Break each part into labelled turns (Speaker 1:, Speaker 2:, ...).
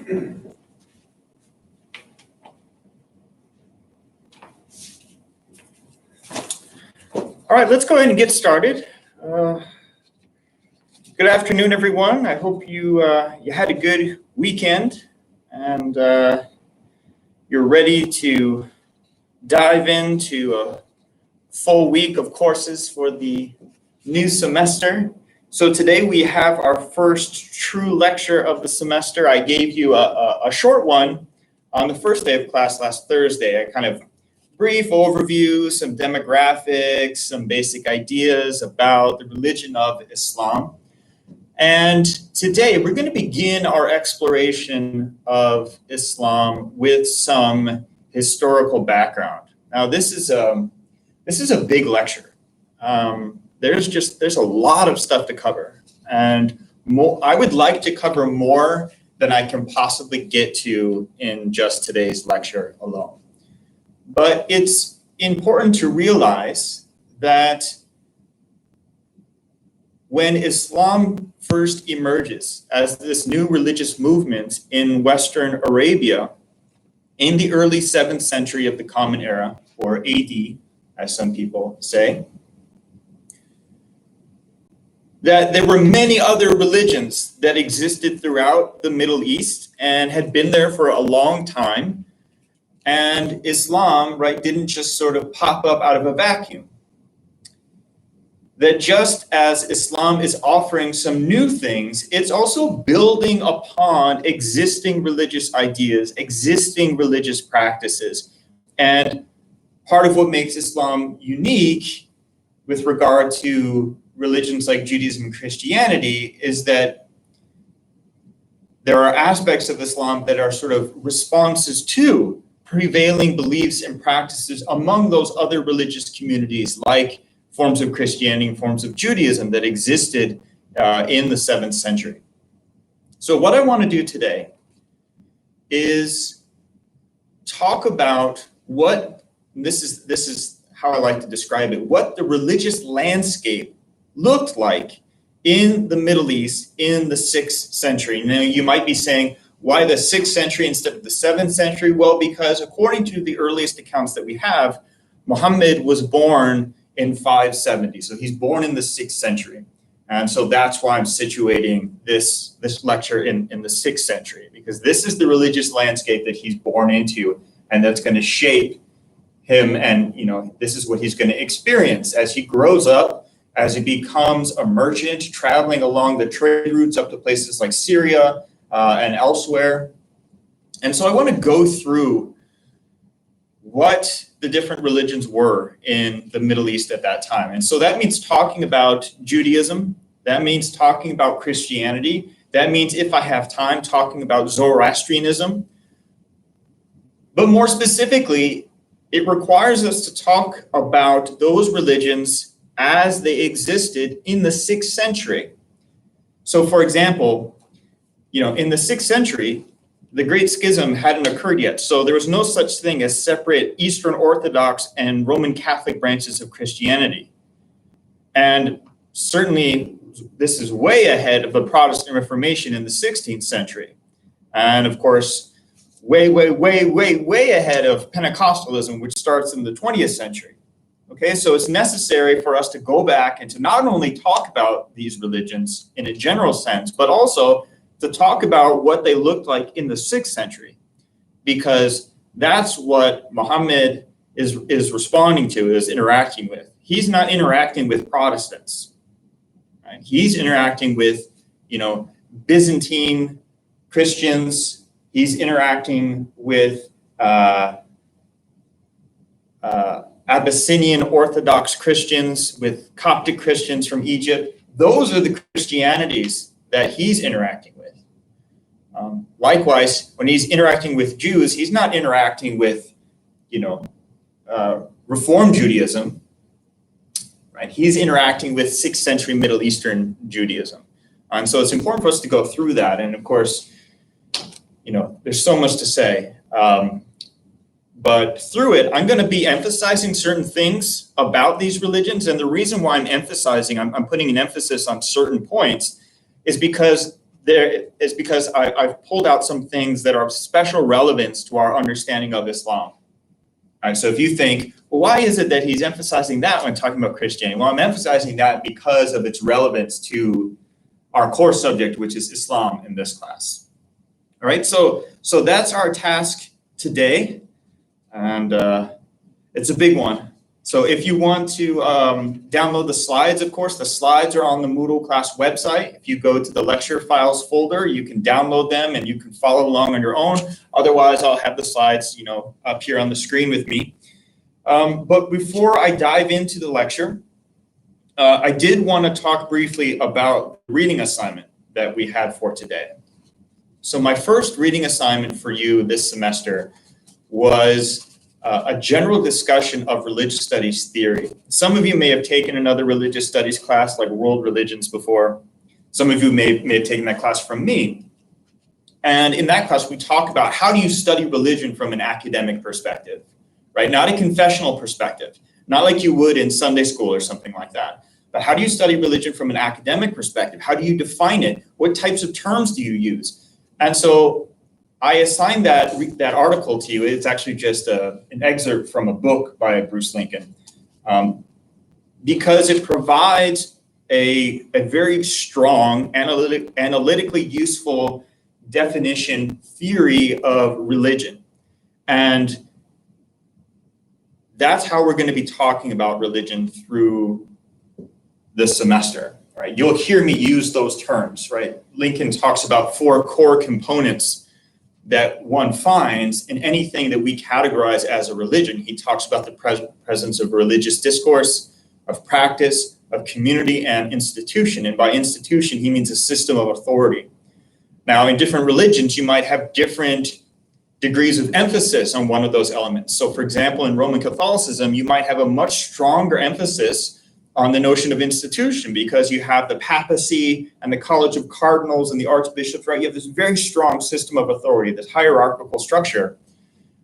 Speaker 1: All right, let's go ahead and get started. Good afternoon, everyone. I hope you had a good weekend and you're ready to dive into a full week of courses for the new semester. So today we have our first true lecture of the semester. I gave you a short one on the first day of class last Thursday. A kind of brief overview, some demographics, some basic ideas about the religion of Islam. And today we're going to begin our exploration of Islam with some historical background. Now this is a big lecture. There's a lot of stuff to cover, and I would like to cover more than I can possibly get to in just today's lecture alone. But it's important to realize that when Islam first emerges as this new religious movement in Western Arabia in the early 7th century of the Common Era, or AD, as some people say, that there were many other religions that existed throughout the Middle East and had been there for a long time. And Islam, right, didn't just sort of pop up out of a vacuum. That just as Islam is offering some new things, it's also building upon existing religious ideas, existing religious practices. And part of what makes Islam unique with regard to religions like Judaism and Christianity is that there are aspects of Islam that are sort of responses to prevailing beliefs and practices among those other religious communities, like forms of Christianity and forms of Judaism that existed in the 7th century. So what I want to do today is talk about what, this is how I like to describe it, what the religious landscape looked like in the Middle East in the 6th century. Now you might be saying, why the 6th century instead of the 7th century? Well, because according to the earliest accounts that we have, Muhammad was born in 570. So he's born in the 6th century. And so that's why I'm situating this lecture in the 6th century, because this is the religious landscape that he's born into, and that's going to shape him. And, this is what he's going to experience as he grows up, as he becomes a merchant, traveling along the trade routes up to places like Syria and elsewhere. And so I want to go through what the different religions were in the Middle East at that time. And so that means talking about Judaism. That means talking about Christianity. That means, if I have time, talking about Zoroastrianism. But more specifically, it requires us to talk about those religions as they existed in the 6th century. So for example, in the 6th century, the Great Schism hadn't occurred yet. So there was no such thing as separate Eastern Orthodox and Roman Catholic branches of Christianity. And certainly this is way ahead of the Protestant Reformation in the 16th century. And of course, way ahead of Pentecostalism, which starts in the 20th century. Okay, so it's necessary for us to go back and to not only talk about these religions in a general sense, but also to talk about what they looked like in the 6th century, because that's what Muhammad is responding to, is interacting with. He's not interacting with Protestants, right? He's interacting with, Byzantine Christians. He's interacting with Abyssinian Orthodox Christians, with Coptic Christians from Egypt. Those are the Christianities that he's interacting with. Likewise, when he's interacting with Jews, he's not interacting with, Reform Judaism, right? He's interacting with 6th century Middle Eastern Judaism. And so it's important for us to go through that. And of course, there's so much to say. But through it, I'm going to be emphasizing certain things about these religions. And the reason why I'm putting an emphasis on certain points is because there is because I've pulled out some things that are of special relevance to our understanding of Islam. All right, so if you think, well, why is it that he's emphasizing that when talking about Christianity? Well, I'm emphasizing that because of its relevance to our core subject, which is Islam in this class. All right, so that's our task today, and it's a big one. So if you want to download the slides, of course, the slides are on the Moodle class website. If you go to the lecture files folder, you can download them and you can follow along on your own. Otherwise, I'll have the slides, up here on the screen with me. But before I dive into the lecture, I did want to talk briefly about the reading assignment that we had for today. So my first reading assignment for you this semester was a general discussion of religious studies theory. Some of you may have taken another religious studies class like world religions before. Some of you may have taken that class from me. And in that class, we talk about how do you study religion from an academic perspective, right? Not a confessional perspective, not like you would in Sunday school or something like that. But how do you study religion from an academic perspective? How do you define it? What types of terms do you use? And so I assigned that article to you. It's actually just an excerpt from a book by Bruce Lincoln, because it provides a very strong, analytically useful definition theory of religion. And that's how we're going to be talking about religion through this semester, right? You'll hear me use those terms, right? Lincoln talks about 4 core components that one finds in anything that we categorize as a religion. He talks about the presence of religious discourse, of practice, of community, and institution. And by institution, he means a system of authority. Now, in different religions, you might have different degrees of emphasis on one of those elements. So, for example, in Roman Catholicism, you might have a much stronger emphasis on the notion of institution because you have the papacy and the college of cardinals and the archbishops, right? You have this very strong system of authority, this hierarchical structure.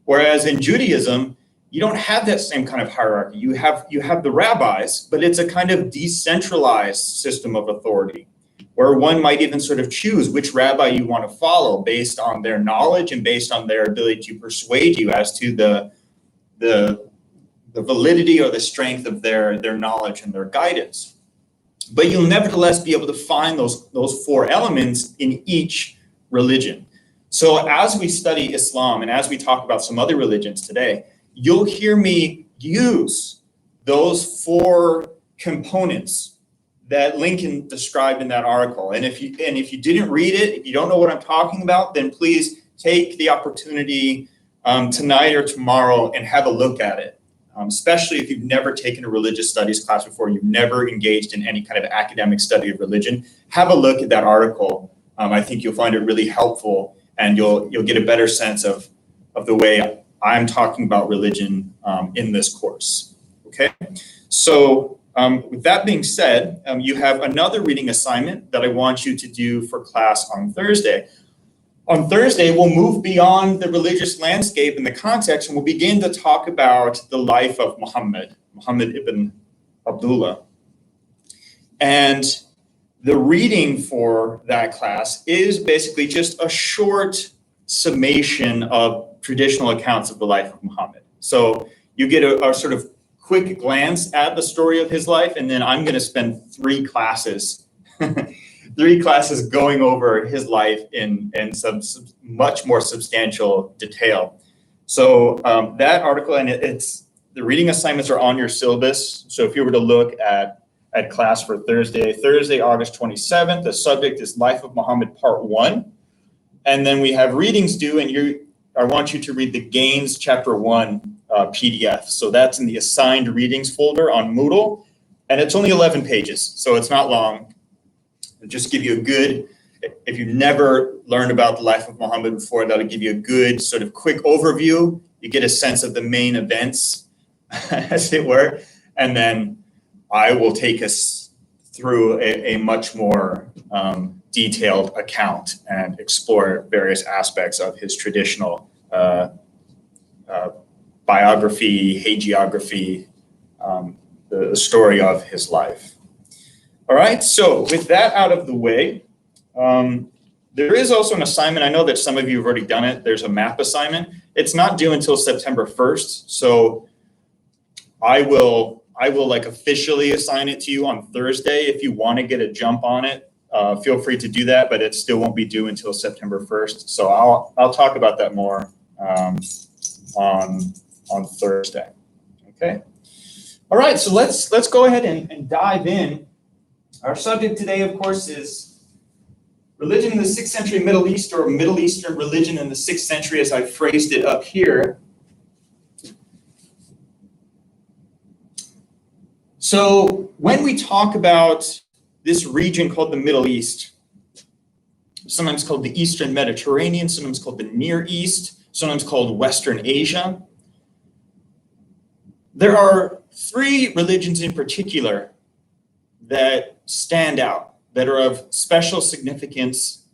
Speaker 1: Whereas in Judaism, you don't have that same kind of hierarchy. You have the rabbis, but it's a kind of decentralized system of authority where one might even sort of choose which rabbi you want to follow based on their knowledge and based on their ability to persuade you as to the validity or the strength of their knowledge and their guidance. But you'll nevertheless be able to find those 4 elements in each religion. So as we study Islam and as we talk about some other religions today, you'll hear me use those 4 components that Lincoln described in that article. And if you didn't read it, if you don't know what I'm talking about, then please take the opportunity tonight or tomorrow and have a look at it. Especially if you've never taken a religious studies class before, you've never engaged in any kind of academic study of religion, have a look at that article. I think you'll find it really helpful, and you'll get a better sense of the way I'm talking about religion in this course. Okay, so with that being said, you have another reading assignment that I want you to do for class on Thursday. On Thursday, we'll move beyond the religious landscape and the context, and we'll begin to talk about the life of Muhammad ibn Abdullah. And the reading for that class is basically just a short summation of traditional accounts of the life of Muhammad. So you get a sort of quick glance at the story of his life, and then I'm going to spend 3 classes going over his life in some much more substantial detail. So that article, and it's the reading assignments are on your syllabus. So if you were to look at class for Thursday, August 27th, the subject is Life of Muhammad Part 1. And then we have readings due, and I want you to read the Gaines Chapter 1 PDF. So that's in the assigned readings folder on Moodle. And it's only 11 pages, so it's not long. It'll just give you a good, if you've never learned about the life of Muhammad before, that'll give you a good sort of quick overview. You get a sense of the main events, as it were. And then I will take us through a much more detailed account and explore various aspects of his traditional biography, hagiography, the story of his life. All right, so with that out of the way, There is also an assignment. I know that some of you have already done it. There's a map assignment. It's not due until September 1st. So I will like officially assign it to you on Thursday. If you want to get a jump on it, feel free to do that, but it still won't be due until September 1st. So I'll talk about that more on Thursday. Okay. All right. So let's go ahead and dive in. Our subject today, of course, is religion in the 6th century Middle East, or Middle Eastern religion in the 6th century, as I phrased it up here. So when we talk about this region called the Middle East, sometimes called the Eastern Mediterranean, sometimes called the Near East, sometimes called Western Asia, there are 3 religions in particular that stand out, that are of special significance,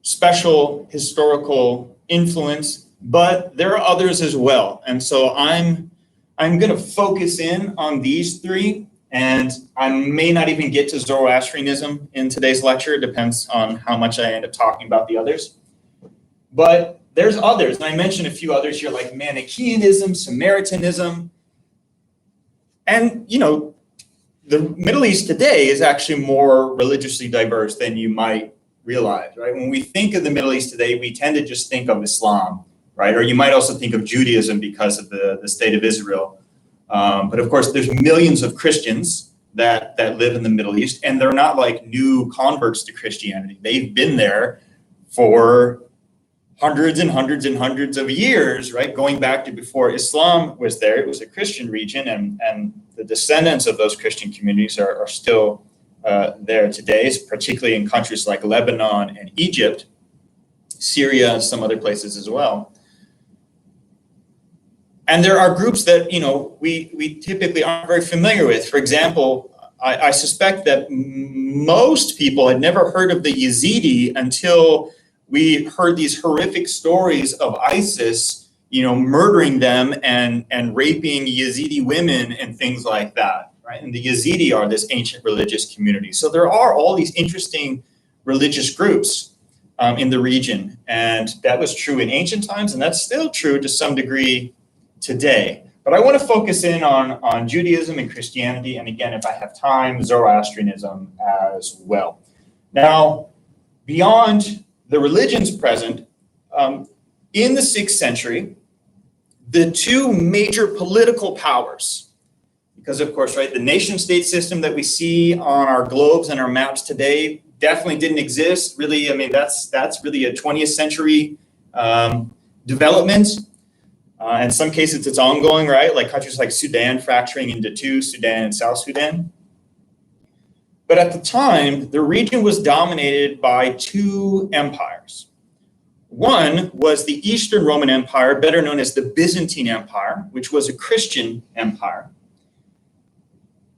Speaker 1: special historical influence, but there are others as well. And so I'm going to focus in on these 3, and I may not even get to Zoroastrianism in today's lecture. It depends on how much I end up talking about the others. But there's others, and I mentioned a few others here, like Manichaeanism, Samaritanism. And, you know, the Middle East today is actually more religiously diverse than you might realize, right? When we think of the Middle East today, we tend to just think of Islam, right? Or you might also think of Judaism because of the state of Israel. But of course, there's millions of Christians that live in the Middle East, and they're not like new converts to Christianity. They've been there for hundreds and hundreds and hundreds of years, right? Going back to before Islam was there. It was a Christian region, and the descendants of those Christian communities are still there today, particularly in countries like Lebanon and Egypt, Syria, and some other places as well. And there are groups that, you know, we typically aren't very familiar with. For example, I suspect that most people had never heard of the Yazidi until we heard these horrific stories of ISIS, you know, murdering them and raping Yazidi women and things like that, right? And the Yazidi are this ancient religious community. So there are all these interesting religious groups in the region. And that was true in ancient times, and that's still true to some degree today. But I want to focus in on Judaism and Christianity, and again, if I have time, Zoroastrianism as well. Now, beyond the religions present, in the 6th century, the 2 major political powers, because of course, right, the nation state system that we see on our globes and our maps today definitely didn't exist. Really, I mean, that's really a 20th century development. In some cases, it's ongoing, right? Like countries like Sudan fracturing into 2, Sudan and South Sudan. But at the time, the region was dominated by 2 empires. One was the Eastern Roman Empire, better known as the Byzantine Empire, which was a Christian empire.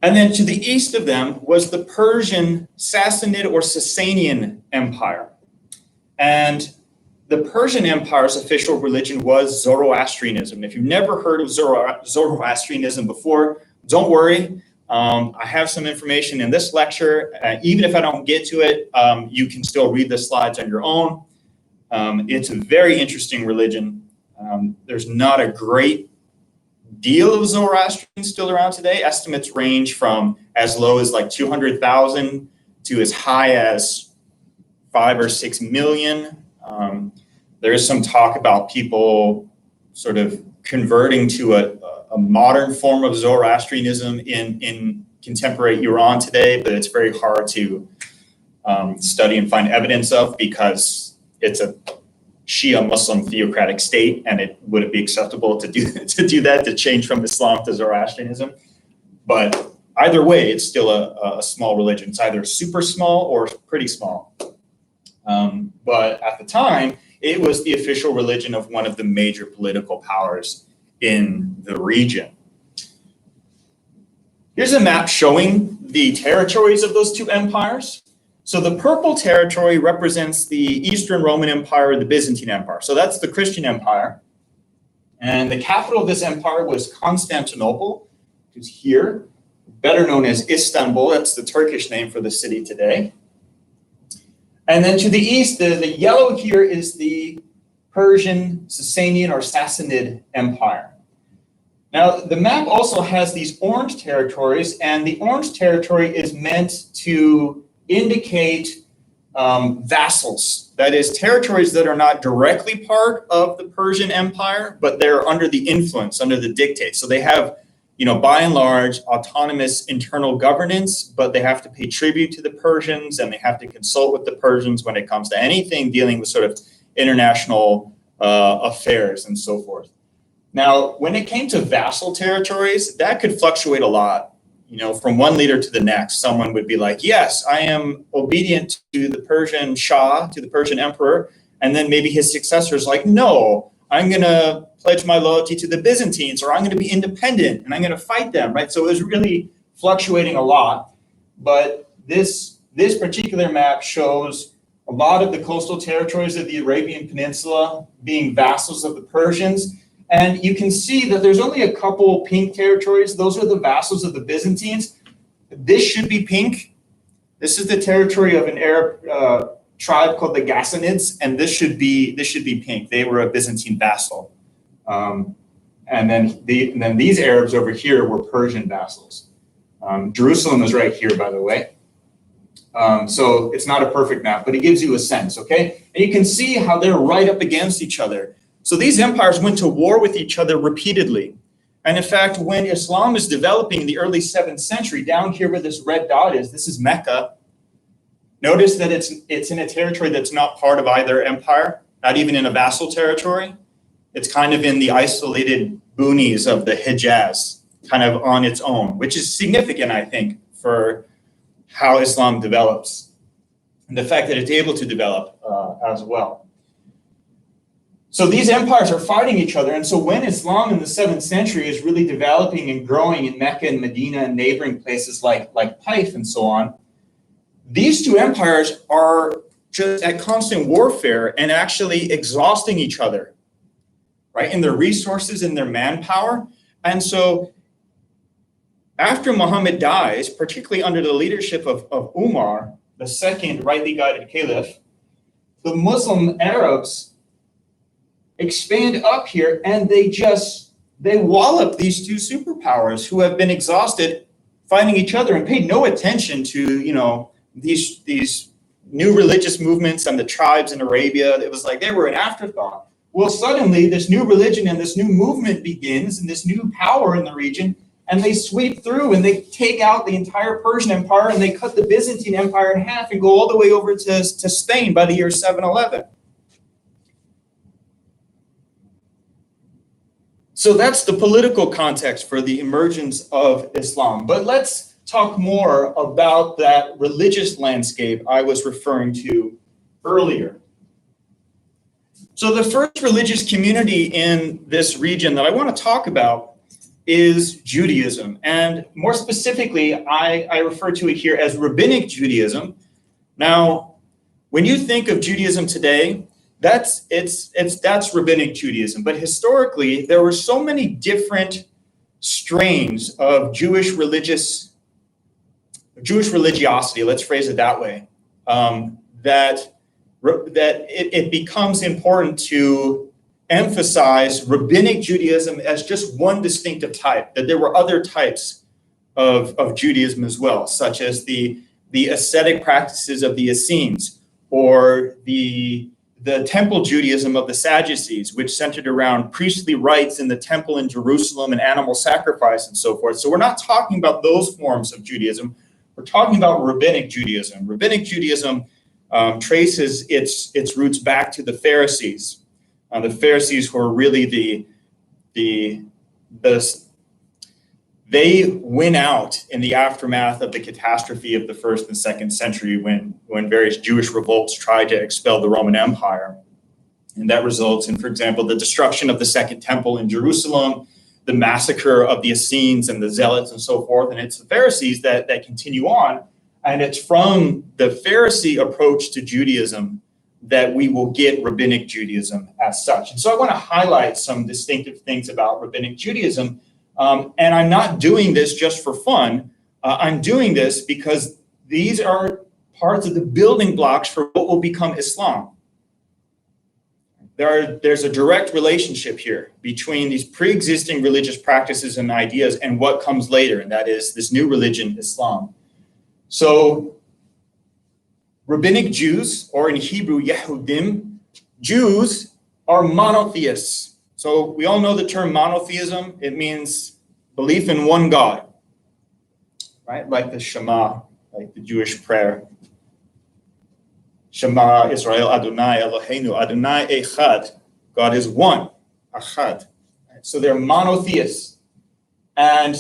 Speaker 1: And then to the east of them was the Persian Sassanid or Sasanian Empire. And the Persian Empire's official religion was Zoroastrianism. If you've never heard of Zoroastrianism before, don't worry. I have some information in this lecture. Even if I don't get to it, you can still read the slides on your own. It's a very interesting religion. There's not a great deal of Zoroastrians still around today. Estimates range from as low as like 200,000 to as high as 5 or 6 million. There is some talk about people sort of converting to a modern form of Zoroastrianism in contemporary Iran today, but it's very hard to study and find evidence of because it's a Shia Muslim theocratic state, and it wouldn't be acceptable to do that, to change from Islam to Zoroastrianism. But either way, it's still a small religion. It's either super small or pretty small. But at the time, it was the official religion of one of the major political powers in the region. Here's a map showing the territories of those 2 empires. So the purple territory represents the Eastern Roman Empire and the Byzantine Empire. So that's the Christian Empire. And the capital of this empire was Constantinople, which is here, better known as Istanbul. That's the Turkish name for the city today. And then to the east, the yellow here is the Persian, Sasanian, or Sassanid Empire. Now, the map also has these orange territories, and the orange territory is meant to indicate vassals. That is, territories that are not directly part of the Persian Empire, but they're under the influence, under the dictate. So they have, by and large, autonomous internal governance, but they have to pay tribute to the Persians, and they have to consult with the Persians when it comes to anything dealing with sort of international affairs and so forth. Now, when it came to vassal territories, that could fluctuate a lot. From one leader to the next, someone would be like, yes, I am obedient to the Persian Shah, to the Persian emperor. And then maybe his successor is like, no, I'm going to pledge my loyalty to the Byzantines, or I'm going to be independent and I'm going to fight them, right? So it was really fluctuating a lot. But this particular map shows a lot of the coastal territories of the Arabian Peninsula being vassals of the Persians. And you can see that there's only a couple pink territories. Those are the vassals of the Byzantines. This should be pink. This is the territory of an Arab tribe called the Ghassanids, and this should be pink. They were a Byzantine vassal. And then these Arabs over here were Persian vassals. Jerusalem is right here, by the way. So it's not a perfect map, but it gives you a sense, okay? And you can see how they're right up against each other. So these empires went to war with each other repeatedly. And in fact, when Islam is developing in the early 7th century, down here where this red dot is, this is Mecca. Notice that it's in a territory that's not part of either empire, not even in a vassal territory. It's kind of in the isolated boonies of the Hijaz, kind of on its own, which is significant, I think, for how Islam develops and the fact that it's able to develop as well. So these empires are fighting each other. And so when Islam in the 7th century is really developing and growing in Mecca and Medina and neighboring places like Taif and so on, these two empires are just at constant warfare and actually exhausting each other, right, in their resources and their manpower. And so after Muhammad dies, particularly under the leadership of Umar, the second rightly guided caliph, the Muslim Arabs expand up here, and they wallop these two superpowers who have been exhausted fighting each other and paid no attention to these new religious movements and the tribes in Arabia. It was like they were an afterthought. Well, suddenly this new religion and this new movement begins, and this new power in the region, and they sweep through and they take out the entire Persian Empire, and they cut the Byzantine Empire in half and go all the way over to Spain by the year 711. So that's the political context for the emergence of Islam. But let's talk more about that religious landscape I was referring to earlier. So the first religious community in this region that I want to talk about is Judaism. And more specifically, I refer to it here as Rabbinic Judaism. Now, when you think of Judaism today, that's Rabbinic Judaism. But historically, there were so many different strains of Jewish religiosity, let's phrase it that way, that it becomes important to emphasize Rabbinic Judaism as just one distinctive type, that there were other types of Judaism as well, such as the ascetic practices of the Essenes, or the temple Judaism of the Sadducees, which centered around priestly rites in the temple in Jerusalem and animal sacrifice and so forth. So we're not talking about those forms of Judaism. We're talking about Rabbinic Judaism. Rabbinic Judaism traces its roots back to the Pharisees. The Pharisees who are really they win out in the aftermath of the catastrophe of the 1st and 2nd century when various Jewish revolts tried to expel the Roman Empire. And that results in, for example, the destruction of the Second Temple in Jerusalem, the massacre of the Essenes and the Zealots and so forth. And it's the Pharisees that continue on. And it's from the Pharisee approach to Judaism that we will get Rabbinic Judaism as such. And so I want to highlight some distinctive things about Rabbinic Judaism. And I'm not doing this just for fun. I'm doing this because these are parts of the building blocks for what will become Islam. There's a direct relationship here between these pre-existing religious practices and ideas and what comes later, and that is this new religion, Islam. So rabbinic Jews, or in Hebrew, Yehudim, Jews are monotheists. So we all know the term monotheism. It means belief in one God, right? Like the Shema, like the Jewish prayer. Shema Israel Adonai Eloheinu, Adonai Echad. God is one, Achad. So they're monotheists. And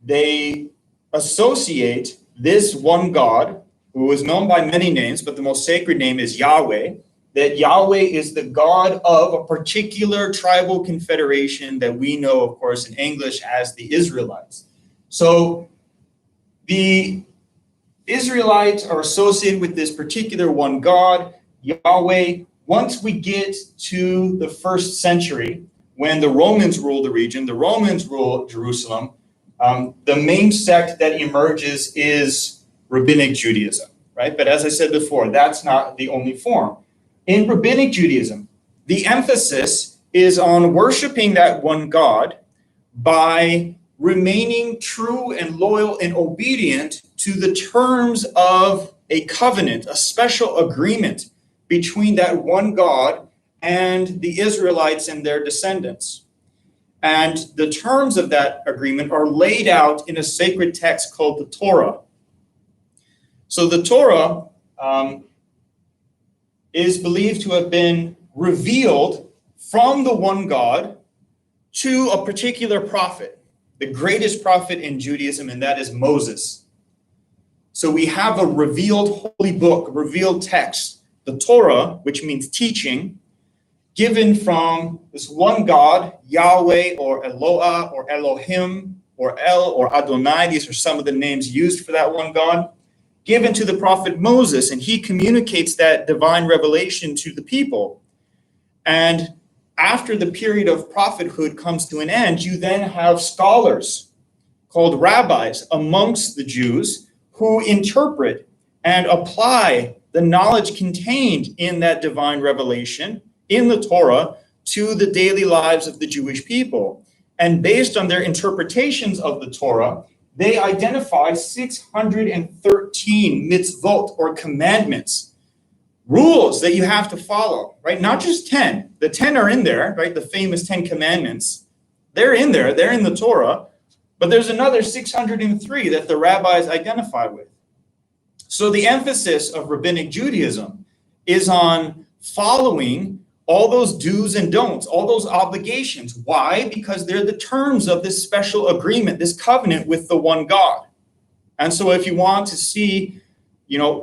Speaker 1: they associate this one God, who is known by many names, but the most sacred name is Yahweh, that Yahweh is the God of a particular tribal confederation that we know, of course, in English as the Israelites. So the Israelites are associated with this particular one God, Yahweh. Once we get to the 1st century, when the Romans ruled the region, the Romans ruled Jerusalem, the main sect that emerges is Rabbinic Judaism, right? But as I said before, that's not the only form. In Rabbinic Judaism, the emphasis is on worshiping that one God by remaining true and loyal and obedient to the terms of a covenant, a special agreement between that one God and the Israelites and their descendants. And the terms of that agreement are laid out in a sacred text called the Torah. So the Torah is believed to have been revealed from the one God to a particular prophet, the greatest prophet in Judaism, and that is Moses. So we have a revealed holy book, a revealed text, the Torah, which means teaching, given from this one God, Yahweh or Eloah or Elohim or El or Adonai. These are some of the names used for that one God, given to the prophet Moses, and he communicates that divine revelation to the people. And after the period of prophethood comes to an end, you then have scholars called rabbis amongst the Jews who interpret and apply the knowledge contained in that divine revelation in the Torah to the daily lives of the Jewish people. And based on their interpretations of the Torah, they identify 613 mitzvot, or commandments, rules that you have to follow, right? Not just 10. The 10 are in there, right? The famous 10 commandments. They're in there. They're in the Torah. But there's another 603 that the rabbis identify with. So the emphasis of Rabbinic Judaism is on following all those do's and don'ts, all those obligations. Why? Because they're the terms of this special agreement, this covenant with the one God. And so if you want to see,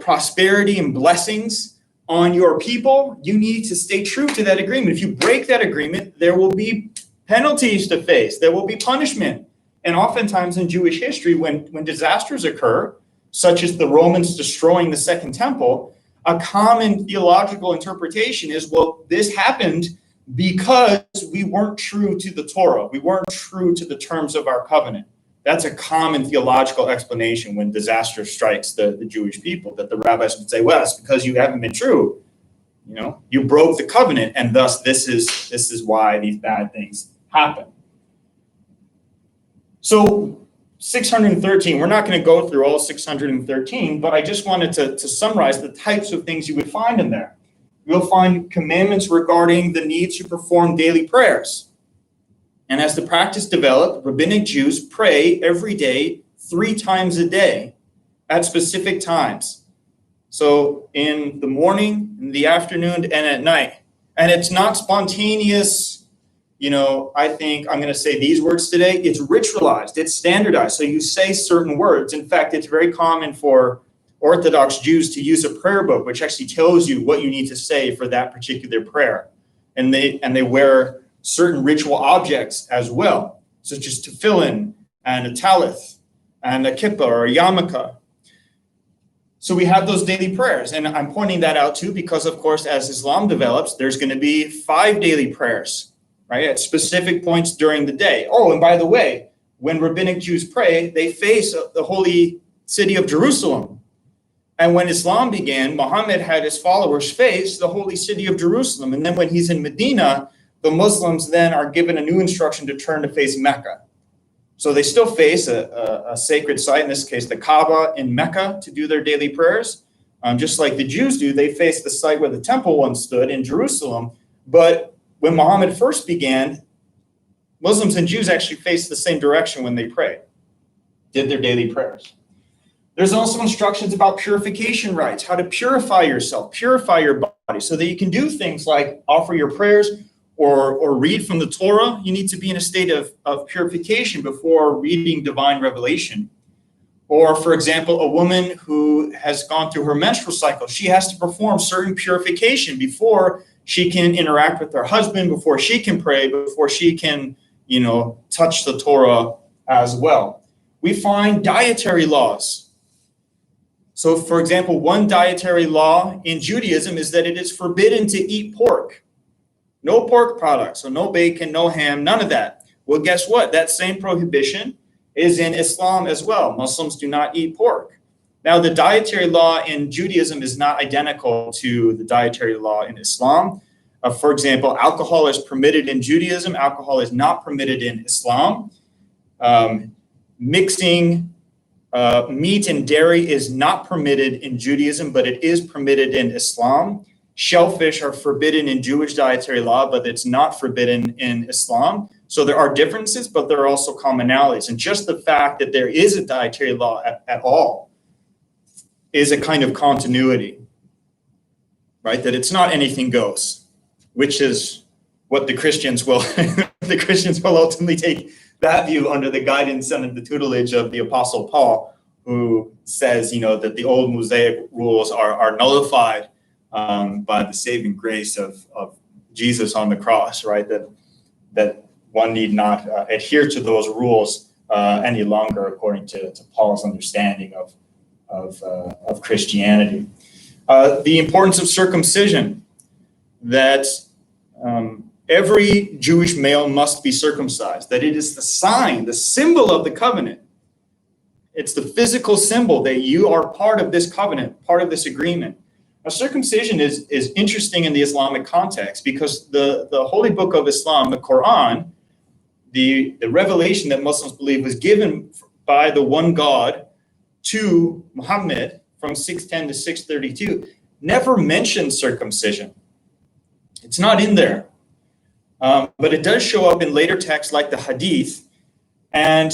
Speaker 1: prosperity and blessings on your people, you need to stay true to that agreement. If you break that agreement, there will be penalties to face. There will be punishment. And oftentimes in Jewish history, when disasters occur, such as the Romans destroying the Second Temple, a common theological interpretation is, well, this happened because we weren't true to the Torah. We weren't true to the terms of our covenant. That's a common theological explanation when disaster strikes the Jewish people, that the rabbis would say, well, it's because you haven't been true. You broke the covenant, and thus this is why these bad things happen. So 613, we're not going to go through all 613, but I just wanted to summarize the types of things you would find in there. You'll find commandments regarding the need to perform daily prayers. And as the practice developed, Rabbinic Jews pray every day, 3 times a day at specific times. So in the morning, in the afternoon, and at night. And it's not spontaneous. I think I'm going to say these words today. It's ritualized. It's standardized. So you say certain words. In fact, it's very common for Orthodox Jews to use a prayer book, which actually tells you what you need to say for that particular prayer. And they wear certain ritual objects as well, such as tefillin and a talith and a kippah or a yarmulke. So we have those daily prayers. And I'm pointing that out too because, of course, as Islam develops, there's going to be 5 daily prayers, right, at specific points during the day. Oh, and by the way, when Rabbinic Jews pray, they face the holy city of Jerusalem. And when Islam began, Muhammad had his followers face the holy city of Jerusalem. And then when he's in Medina, the Muslims then are given a new instruction to turn to face Mecca. So they still face a sacred site, in this case, the Kaaba in Mecca, to do their daily prayers. Just like the Jews do, they face the site where the temple once stood in Jerusalem. But when Muhammad first began, Muslims and Jews actually faced the same direction when they prayed, did their daily prayers. There's also instructions about purification rites, how to purify yourself, purify your body, so that you can do things like offer your prayers or read from the Torah. You need to be in a state of purification before reading divine revelation. Or, for example, a woman who has gone through her menstrual cycle, she has to perform certain purification before she can interact with her husband, before she can pray, before she can, touch the Torah as well. We find dietary laws. So, for example, one dietary law in Judaism is that it is forbidden to eat pork. No pork products, so no bacon, no ham, none of that. Well, guess what? That same prohibition is in Islam as well. Muslims do not eat pork. Now, the dietary law in Judaism is not identical to the dietary law in Islam. For example, alcohol is permitted in Judaism. Alcohol is not permitted in Islam. Mixing meat and dairy is not permitted in Judaism, but it is permitted in Islam. Shellfish are forbidden in Jewish dietary law, but it's not forbidden in Islam. So there are differences, but there are also commonalities. And just the fact that there is a dietary law at all is a kind of continuity, right? That it's not anything goes, which is what the Christians will ultimately take that view under the guidance and the tutelage of the Apostle Paul, who says, that the old Mosaic rules are nullified by the saving grace of Jesus on the cross, right? That one need not adhere to those rules any longer, according to Paul's understanding of Christianity. The importance of circumcision, that every Jewish male must be circumcised, that it is the sign, the symbol of the covenant. It's the physical symbol that you are part of this covenant, part of this agreement. Now, circumcision is interesting in the Islamic context because the holy book of Islam, the Quran, the revelation that Muslims believe was given by the one God to Muhammad from 610 to 632, never mentions circumcision. It's not in there. But it does show up in later texts like the Hadith. And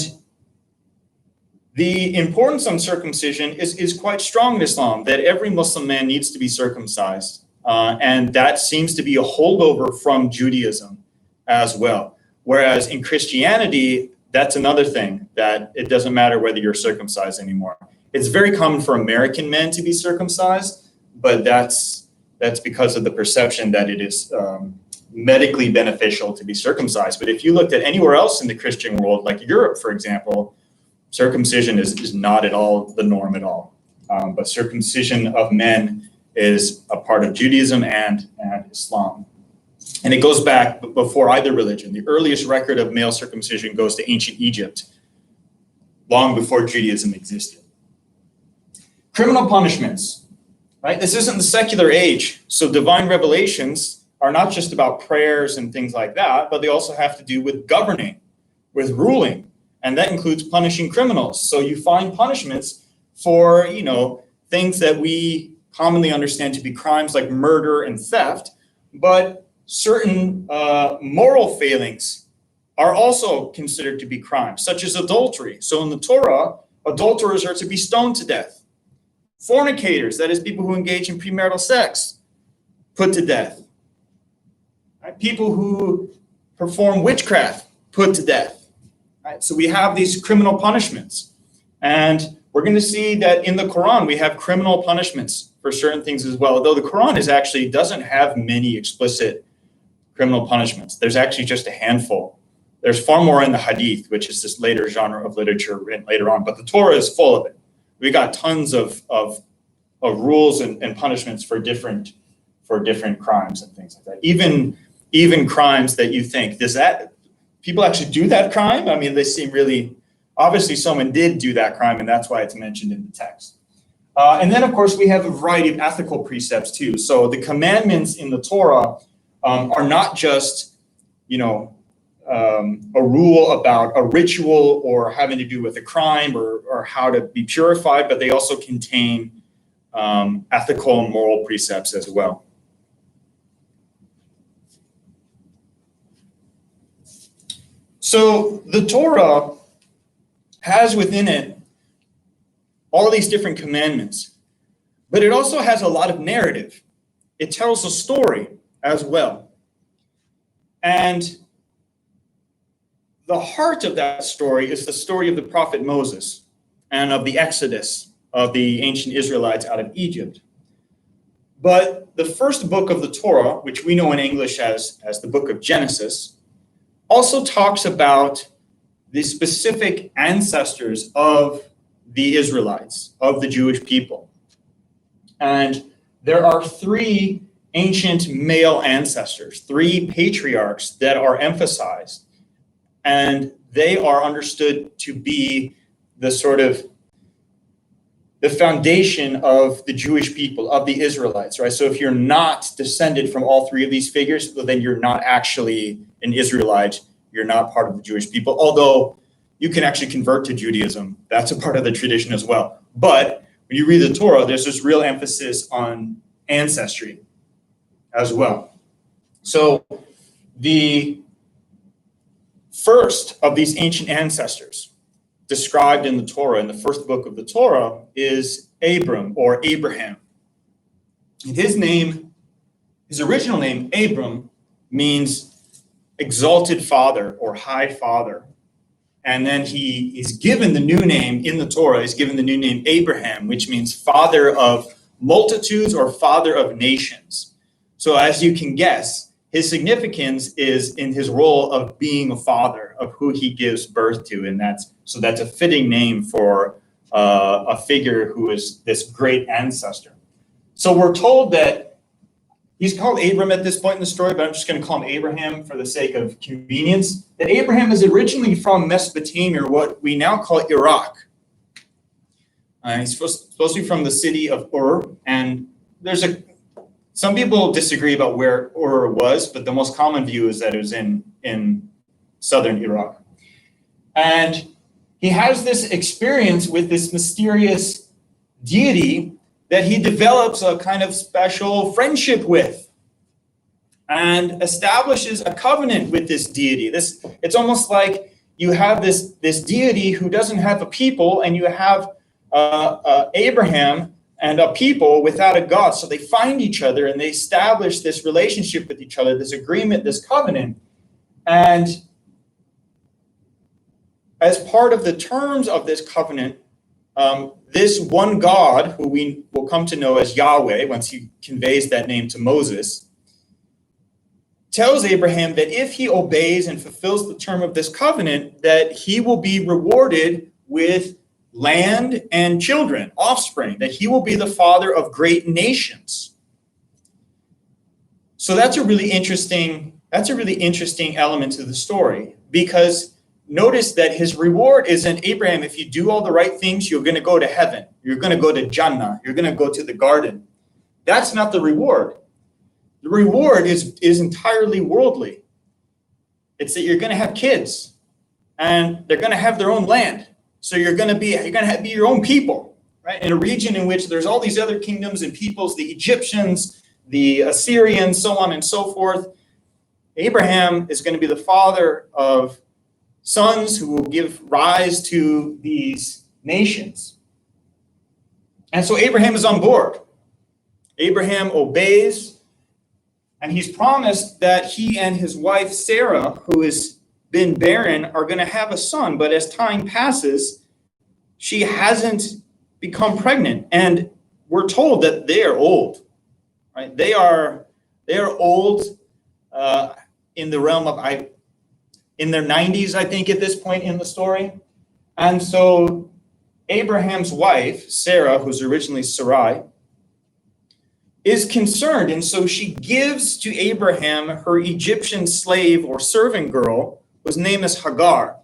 Speaker 1: the importance on circumcision is quite strong in Islam, that every Muslim man needs to be circumcised. And that seems to be a holdover from Judaism as well. Whereas in Christianity, that's another thing, that it doesn't matter whether you're circumcised anymore. It's very common for American men to be circumcised, but that's because of the perception that it is medically beneficial to be circumcised. But if you looked at anywhere else in the Christian world, like Europe, for example, circumcision is not at all the norm at all. But circumcision of men is a part of Judaism and Islam. And it goes back before either religion. The earliest record of male circumcision goes to ancient Egypt, long before Judaism existed. Criminal punishments, right? This isn't the secular age. So divine revelations are not just about prayers and things like that, but they also have to do with governing, with ruling. And that includes punishing criminals. So you find punishments for, things that we commonly understand to be crimes like murder and theft, but certain moral failings are also considered to be crimes, such as adultery. So in the Torah, adulterers are to be stoned to death. Fornicators, that is people who engage in premarital sex, put to death. Right? People who perform witchcraft, put to death. Right? So we have these criminal punishments. And we're going to see that in the Quran, we have criminal punishments for certain things as well, though the Quran doesn't have many explicit criminal punishments. There's actually just a handful. There's far more in the Hadith, which is this later genre of literature written later on, but the Torah is full of it. We got tons of rules and punishments for different crimes and things like that. Even crimes that you think, people actually do that crime? I mean, they seem really, obviously someone did do that crime, and that's why it's mentioned in the text. And then, of course, we have a variety of ethical precepts too. So the commandments in the Torah are not just, a rule about a ritual or having to do with a crime or how to be purified, but they also contain ethical and moral precepts as well. So the Torah has within it all these different commandments, but it also has a lot of narrative. It tells a story as well. And the heart of that story is the story of the prophet Moses and of the Exodus of the ancient Israelites out of Egypt. But the first book of the Torah, which we know in English as the book of Genesis, also talks about the specific ancestors of the Israelites, of the Jewish people. And there are three ancient male ancestors, three patriarchs that are emphasized. And they are understood to be the foundation of the Jewish people, of the Israelites, right? So if you're not descended from all three of these figures, then you're not actually an Israelite. You're not part of the Jewish people, although you can actually convert to Judaism. That's a part of the tradition as well. But when you read the Torah, there's this real emphasis on ancestry as well. So the first of these ancient ancestors described in the Torah, in the first book of the Torah, is Abram or Abraham. And his original name, Abram, means exalted father or high father. And then he is given the new name in the Torah, he's given the new name Abraham, which means father of multitudes or father of nations. So as you can guess, his significance is in his role of being a father of who he gives birth to. And that's a fitting name for a figure who is this great ancestor. So we're told that he's called Abram at this point in the story, but I'm just going to call him Abraham for the sake of convenience. That Abraham is originally from Mesopotamia, what we now call Iraq. He's supposed to be from the city of Ur, and some people disagree about where Ur was, but the most common view is that it was in southern Iraq. And he has this experience with this mysterious deity that he develops a kind of special friendship with and establishes a covenant with this deity. It's almost like you have this deity who doesn't have a people, and you have Abraham and a people without a God. So they find each other and they establish this relationship with each other, this agreement, this covenant. And as part of the terms of this covenant, this one God, who we will come to know as Yahweh, once he conveys that name to Moses, tells Abraham that if he obeys and fulfills the term of this covenant, that he will be rewarded with land and children, offspring, that he will be the father of great nations. So that's a really interesting element to the story, because notice that his reward isn't, Abraham, if you do all the right things, you're going to go to heaven. You're going to go to Jannah. You're going to go to the garden. That's not the reward. The reward is entirely worldly. It's that you're going to have kids, and they're going to have their own land. So you're going to be your own people, right? In a region in which there's all these other kingdoms and peoples, the Egyptians, the Assyrians, so on and so forth. Abraham is going to be the father of sons who will give rise to these nations. And so Abraham is on board. Abraham obeys, and he's promised that he and his wife Sarah, who has been barren, are going to have a son. But as time passes, she hasn't become pregnant. And we're told that they are old, right? They are old in the realm of, in their 90s, I think, at this point in the story. And so Abraham's wife, Sarah, who's originally Sarai, is concerned. And so she gives to Abraham her Egyptian slave or servant girl, whose name is Hagar.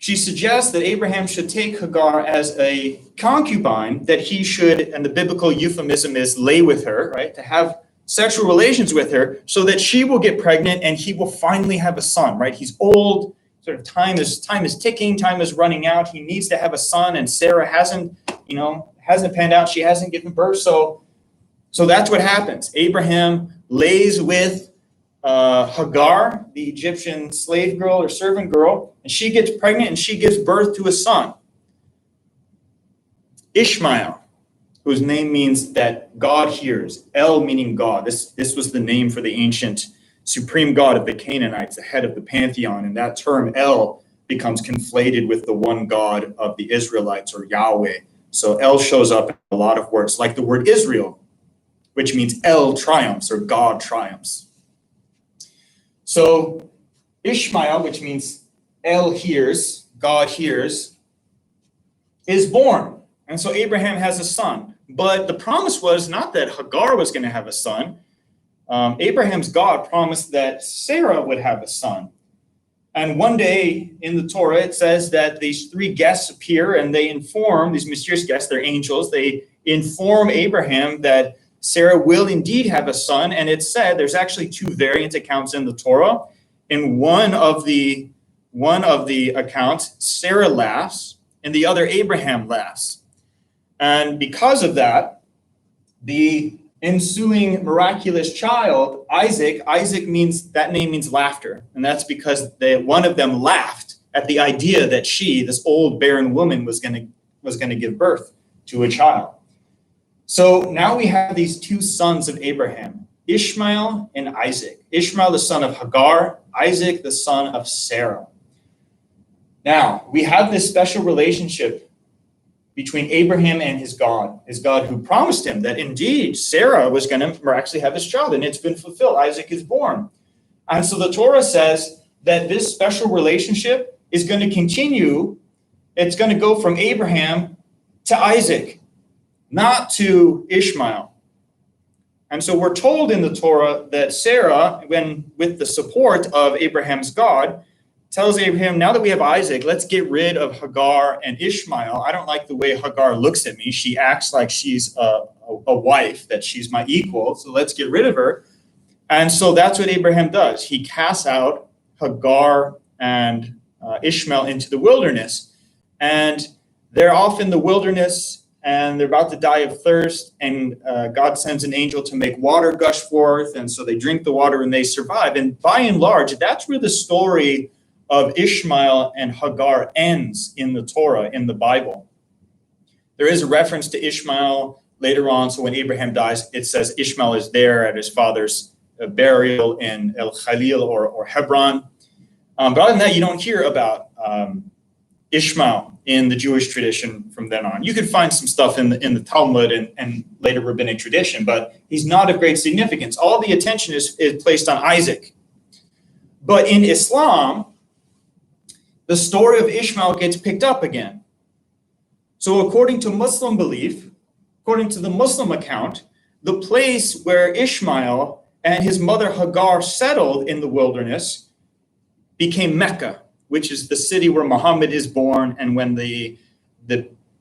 Speaker 1: she suggests that Abraham should take Hagar as a concubine, that he should, and the biblical euphemism is lay with her, right? To have sexual relations with her so that she will get pregnant and he will finally have a son, right? He's old, sort of time is ticking, time is running out. He needs to have a son, and Sarah hasn't panned out. She hasn't given birth. So that's what happens. Abraham lays with Hagar, the Egyptian slave girl or servant girl, and she gets pregnant and she gives birth to a son, Ishmael, whose name means that God hears. El meaning God. This was the name for the ancient supreme god of the Canaanites, the head of the pantheon, and that term El becomes conflated with the one God of the Israelites, or Yahweh. So El shows up in a lot of words, like the word Israel, which means El triumphs, or God triumphs. So Ishmael, which means El hears, God hears, is born. And so Abraham has a son. But the promise was not that Hagar was going to have a son. Abraham's God promised that Sarah would have a son. And one day in the Torah, it says that these three guests appear and they inform, these mysterious guests, they're angels, they inform Abraham that Sarah will indeed have a son. And it's said, there's actually two variant accounts in the Torah. In one of the accounts, Sarah laughs, and the other, Abraham laughs. And because of that, the ensuing miraculous child, Isaac means, that name means laughter. And that's because one of them laughed at the idea that she, this old barren woman, was going to give birth to a child. So now we have these two sons of Abraham, Ishmael and Isaac. Ishmael, the son of Hagar, Isaac, the son of Sarah. Now, we have this special relationship between Abraham and his God who promised him that indeed Sarah was going to miraculously have this child, and it's been fulfilled. Isaac is born. And so the Torah says that this special relationship is going to continue. It's going to go from Abraham to Isaac, not to Ishmael. And so we're told in the Torah that Sarah, with the support of Abraham's God, tells Abraham, now that we have Isaac, let's get rid of Hagar and Ishmael. I don't like the way Hagar looks at me. She acts like she's a wife, that she's my equal. So let's get rid of her. And so that's what Abraham does. He casts out Hagar and Ishmael into the wilderness. And they're off in the wilderness, and they're about to die of thirst. And God sends an angel to make water gush forth. And so they drink the water and they survive. And by and large, that's where the story of Ishmael and Hagar ends in the Torah, in the Bible. There is a reference to Ishmael later on. So when Abraham dies, it says Ishmael is there at his father's burial in El Khalil or Hebron. But other than that, you don't hear about Ishmael in the Jewish tradition from then on. You can find some stuff in the Talmud and later rabbinic tradition, but he's not of great significance. All the attention is placed on Isaac. But in Islam, the story of Ishmael gets picked up again. So according to Muslim belief, according to the Muslim account, the place where Ishmael and his mother Hagar settled in the wilderness became Mecca, which is the city where Muhammad is born and when the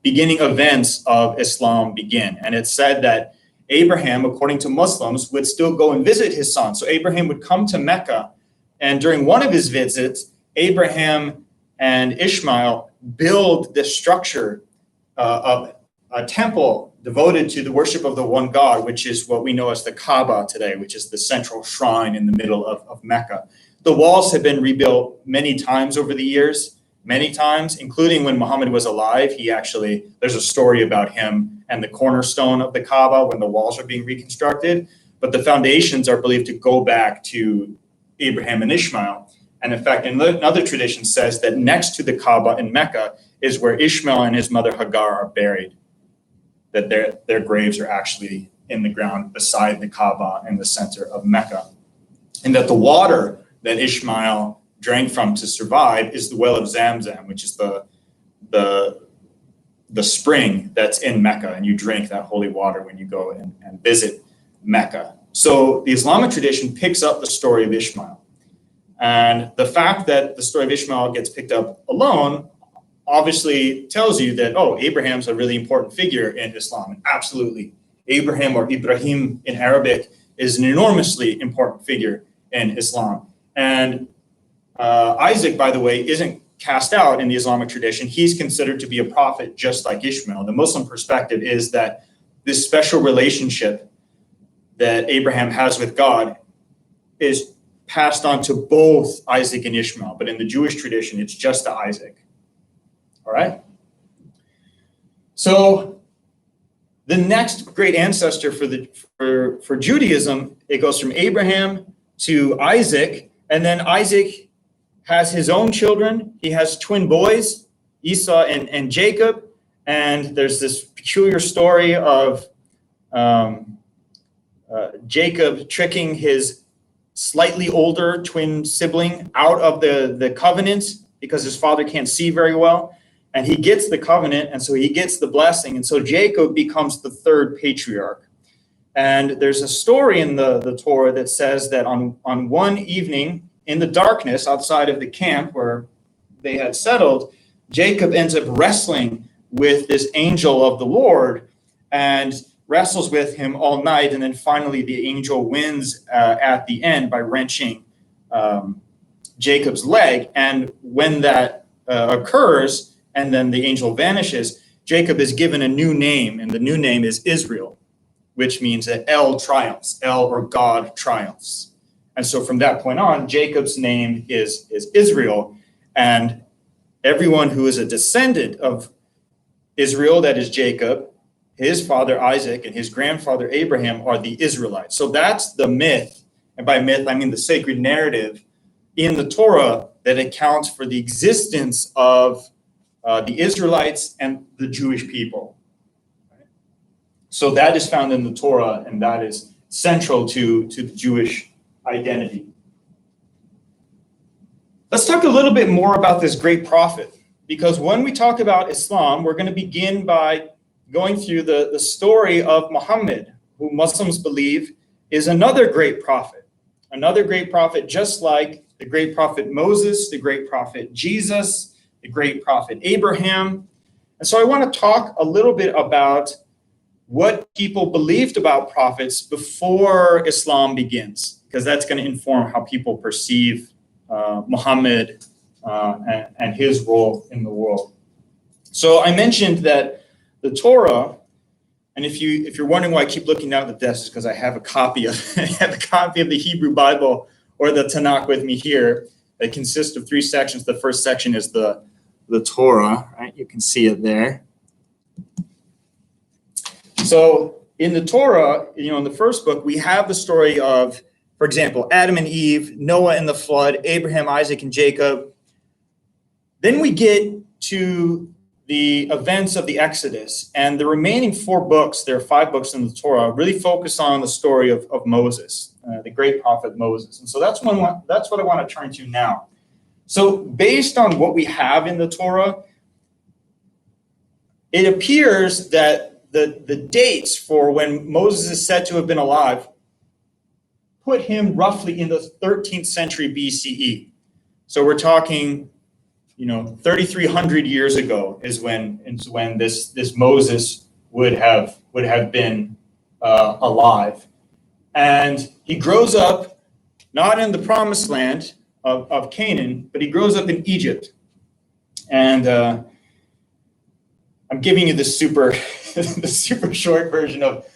Speaker 1: beginning events of Islam begin. And it's said that Abraham, according to Muslims, would still go and visit his son. So Abraham would come to Mecca, and during one of his visits, Abraham and Ishmael build this structure of a temple devoted to the worship of the one God, which is what we know as the Kaaba today, which is the central shrine in the middle of Mecca. The walls have been rebuilt many times over the years, many times, including when Muhammad was alive. There's a story about him and the cornerstone of the Kaaba when the walls are being reconstructed. But the foundations are believed to go back to Abraham and Ishmael. And in fact, another tradition says that next to the Kaaba in Mecca is where Ishmael and his mother Hagar are buried, that their graves are actually in the ground beside the Kaaba in the center of Mecca. And that the water that Ishmael drank from to survive is the well of Zamzam, which is the spring that's in Mecca, and you drink that holy water when you go and visit Mecca. So the Islamic tradition picks up the story of Ishmael. And the fact that the story of Ishmael gets picked up alone obviously tells you that, oh, Abraham's a really important figure in Islam. And absolutely. Abraham, or Ibrahim in Arabic, is an enormously important figure in Islam. And Isaac, by the way, isn't cast out in the Islamic tradition. He's considered to be a prophet just like Ishmael. The Muslim perspective is that this special relationship that Abraham has with God is passed on to both Isaac and Ishmael. But in the Jewish tradition, it's just to Isaac. All right? So the next great ancestor for Judaism, it goes from Abraham to Isaac, and then Isaac has his own children. He has twin boys, Esau and Jacob, and there's this peculiar story of Jacob tricking his slightly older twin sibling out of the covenant because his father can't see very well. And he gets the covenant, and so he gets the blessing. And so Jacob becomes the third patriarch. And there's a story in the Torah that says that on one evening in the darkness outside of the camp where they had settled, Jacob ends up wrestling with this angel of the Lord and wrestles with him all night. And then finally the angel wins at the end by wrenching Jacob's leg. And when that occurs, and then the angel vanishes, Jacob is given a new name, and the new name is Israel, which means that El triumphs, El or God triumphs. And so from that point on, Jacob's name is Israel, and everyone who is a descendant of Israel, that is Jacob, his father Isaac, and his grandfather Abraham are the Israelites. So that's the myth, and by myth I mean the sacred narrative in the Torah that accounts for the existence of the Israelites and the Jewish people. So that is found in the Torah, and that is central to the Jewish identity. Let's talk a little bit more about this great prophet, because when we talk about Islam, we're going to begin by going through the story of Muhammad, who Muslims believe is another great prophet just like the great prophet Moses, the great prophet Jesus, the great prophet Abraham. And so I want to talk a little bit about what people believed about prophets before Islam begins, because that's going to inform how people perceive Muhammad and his role in the world. So I mentioned that the Torah, and if you're wondering why I keep looking down at the desk, is because I have a copy of the Hebrew Bible or the Tanakh with me here. It consists of 3 sections. The first section is the Torah, right? You can see it there. So in the Torah, in the first book, we have the story of, for example, Adam and Eve, Noah and the flood, Abraham, Isaac, and Jacob. Then we get to the events of the Exodus, and the remaining 4 books, there are 5 books in the Torah, really focus on the story of Moses, the great prophet Moses. And so that's what I want to turn to now. So based on what we have in the Torah, it appears that the dates for when Moses is said to have been alive put him roughly in the 13th century BCE. So we're talking, 3,300 years ago is when this Moses would have been alive. And he grows up not in the promised land of Canaan, but he grows up in Egypt. And I'm giving you the super short version of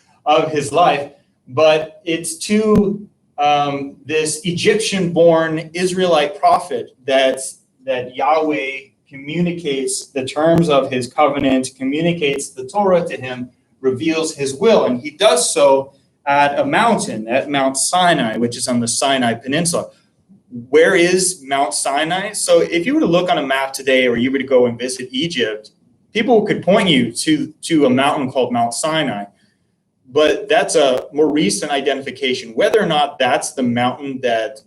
Speaker 1: his life, but it's to this Egyptian-born Israelite prophet that Yahweh communicates the terms of his covenant, communicates the Torah to him, reveals his will, and he does so at a mountain, at Mount Sinai, which is on the Sinai Peninsula. Where is Mount Sinai? So if you were to look on a map today, or you were to go and visit Egypt, people could point you to a mountain called Mount Sinai, but that's a more recent identification. Whether or not that's the mountain that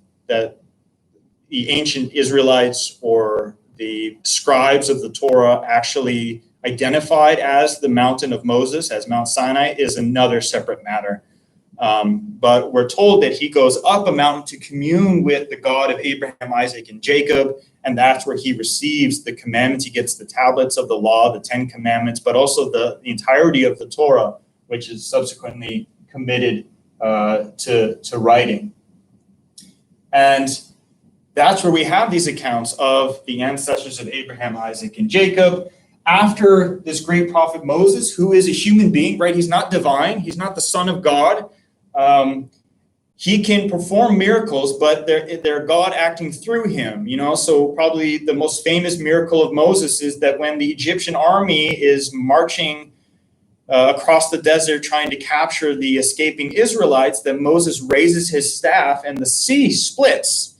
Speaker 1: the ancient Israelites or the scribes of the Torah actually identified as the mountain of Moses, as Mount Sinai, is another separate matter. But we're told that he goes up a mountain to commune with the God of Abraham, Isaac, and Jacob, and that's where he receives the commandments. He gets the tablets of the law, the 10 commandments, but also the entirety of the Torah, which is subsequently committed to writing. And that's where we have these accounts of the ancestors of Abraham, Isaac, and Jacob. After this great prophet Moses, who is a human being, right? He's not divine. He's not the son of God. He can perform miracles, but they're God acting through him, So probably the most famous miracle of Moses is that when the Egyptian army is marching across the desert trying to capture the escaping Israelites, that Moses raises his staff and the sea splits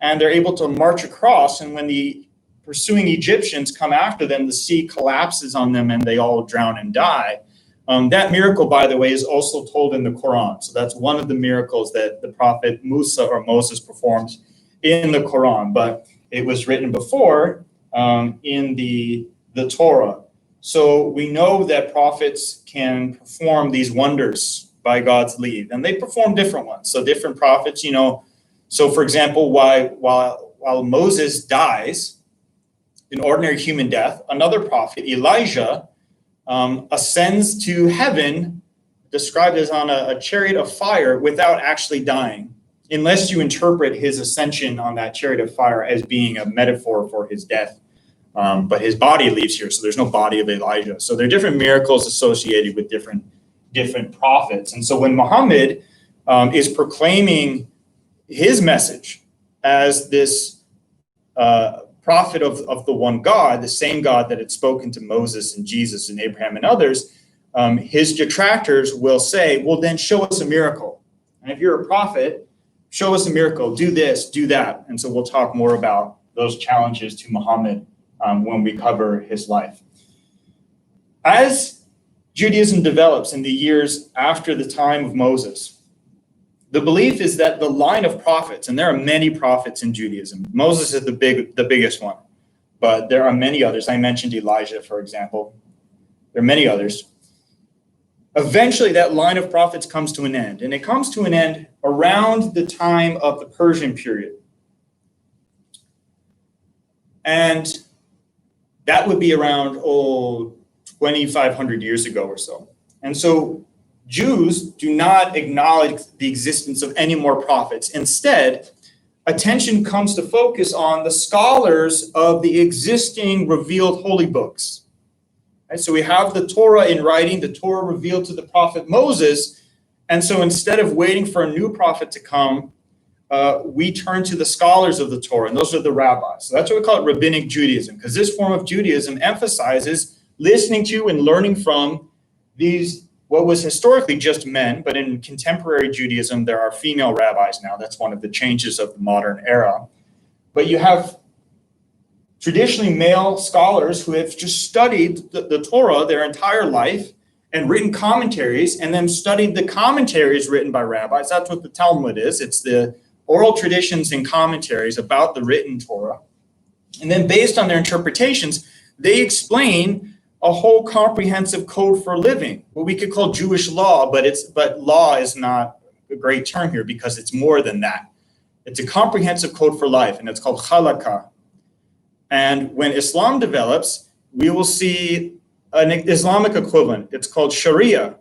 Speaker 1: and they're able to march across. And when the pursuing Egyptians come after them, the sea collapses on them and they all drown and die. That miracle, by the way, is also told in the Quran. So that's one of the miracles that the prophet Musa or Moses performs in the Quran, but it was written before in the Torah. So we know that prophets can perform these wonders by God's leave, and they perform different ones. So different prophets, So for example, while Moses dies an ordinary human death, another prophet, Elijah, ascends to heaven, described as on a chariot of fire, without actually dying, unless you interpret his ascension on that chariot of fire as being a metaphor for his death. But his body leaves here, so there's no body of Elijah. So there are different miracles associated with different prophets. And so when Muhammad is proclaiming his message as this prophet of the one God, the same God that had spoken to Moses and Jesus and Abraham and others, his detractors will say, well, then show us a miracle. And if you're a prophet, show us a miracle, do this, do that. And so we'll talk more about those challenges to Muhammad when we cover his life. As Judaism develops in the years after the time of Moses, the belief is that the line of prophets, and there are many prophets in Judaism. Moses is the biggest one, but there are many others. I mentioned Elijah, for example. There are many others. Eventually, that line of prophets comes to an end, and it comes to an end around the time of the Persian period. And that would be around 2,500 years ago or so. And so Jews do not acknowledge the existence of any more prophets. Instead, attention comes to focus on the scholars of the existing revealed holy books. And so we have the Torah in writing, the Torah revealed to the prophet Moses. And so instead of waiting for a new prophet to come, we turn to the scholars of the Torah, and those are the rabbis. So that's what we call it rabbinic Judaism, because this form of Judaism emphasizes listening to and learning from these, what was historically just men, but in contemporary Judaism, there are female rabbis now. That's one of the changes of the modern era. But you have traditionally male scholars who have just studied the Torah their entire life and written commentaries, and then studied the commentaries written by rabbis. That's what the Talmud is. It's the oral traditions and commentaries about the written Torah. And then based on their interpretations, they explain a whole comprehensive code for living, what we could call Jewish law, but law is not a great term here because it's more than that. It's a comprehensive code for life, and it's called halakha. And when Islam develops, we will see an Islamic equivalent. It's called Sharia.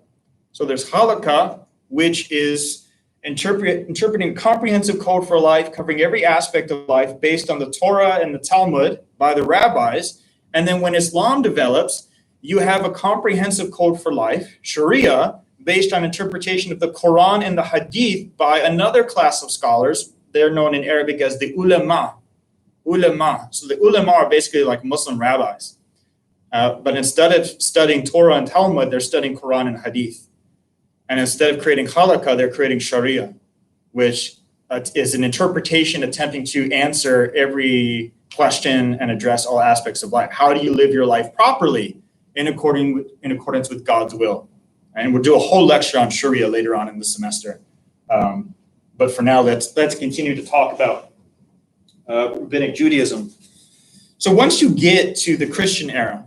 Speaker 1: So there's halakha, which is interpreting a comprehensive code for life, covering every aspect of life based on the Torah and the Talmud by the rabbis. And then when Islam develops, you have a comprehensive code for life, Sharia, based on interpretation of the Quran and the Hadith by another class of scholars. They're known in Arabic as the ulama. Ulama. So the ulama are basically like Muslim rabbis. But instead of studying Torah and Talmud, they're studying Quran and Hadith. And instead of creating halakha, they're creating Sharia, which is an interpretation attempting to answer every question and address all aspects of life. How do you live your life properly in accordance with God's will? And we'll do a whole lecture on Sharia later on in the semester. But for now, let's continue to talk about rabbinic Judaism. So once you get to the Christian era,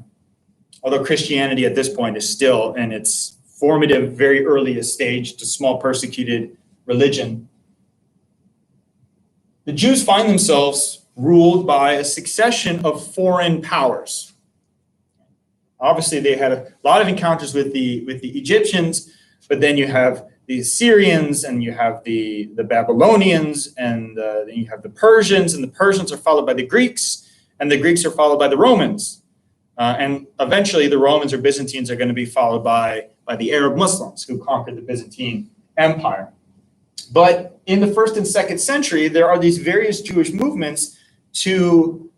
Speaker 1: although Christianity at this point is still in its formative, very earliest stage to small persecuted religion, the Jews find themselves ruled by a succession of foreign powers. Obviously, they had a lot of encounters with the Egyptians, but then you have the Assyrians, and you have the Babylonians, and then you have the Persians, and the Persians are followed by the Greeks, and the Greeks are followed by the Romans. And eventually, the Romans or Byzantines are going to be followed by the Arab Muslims who conquered the Byzantine Empire. But in the 1st and 2nd century, there are these various Jewish movements to...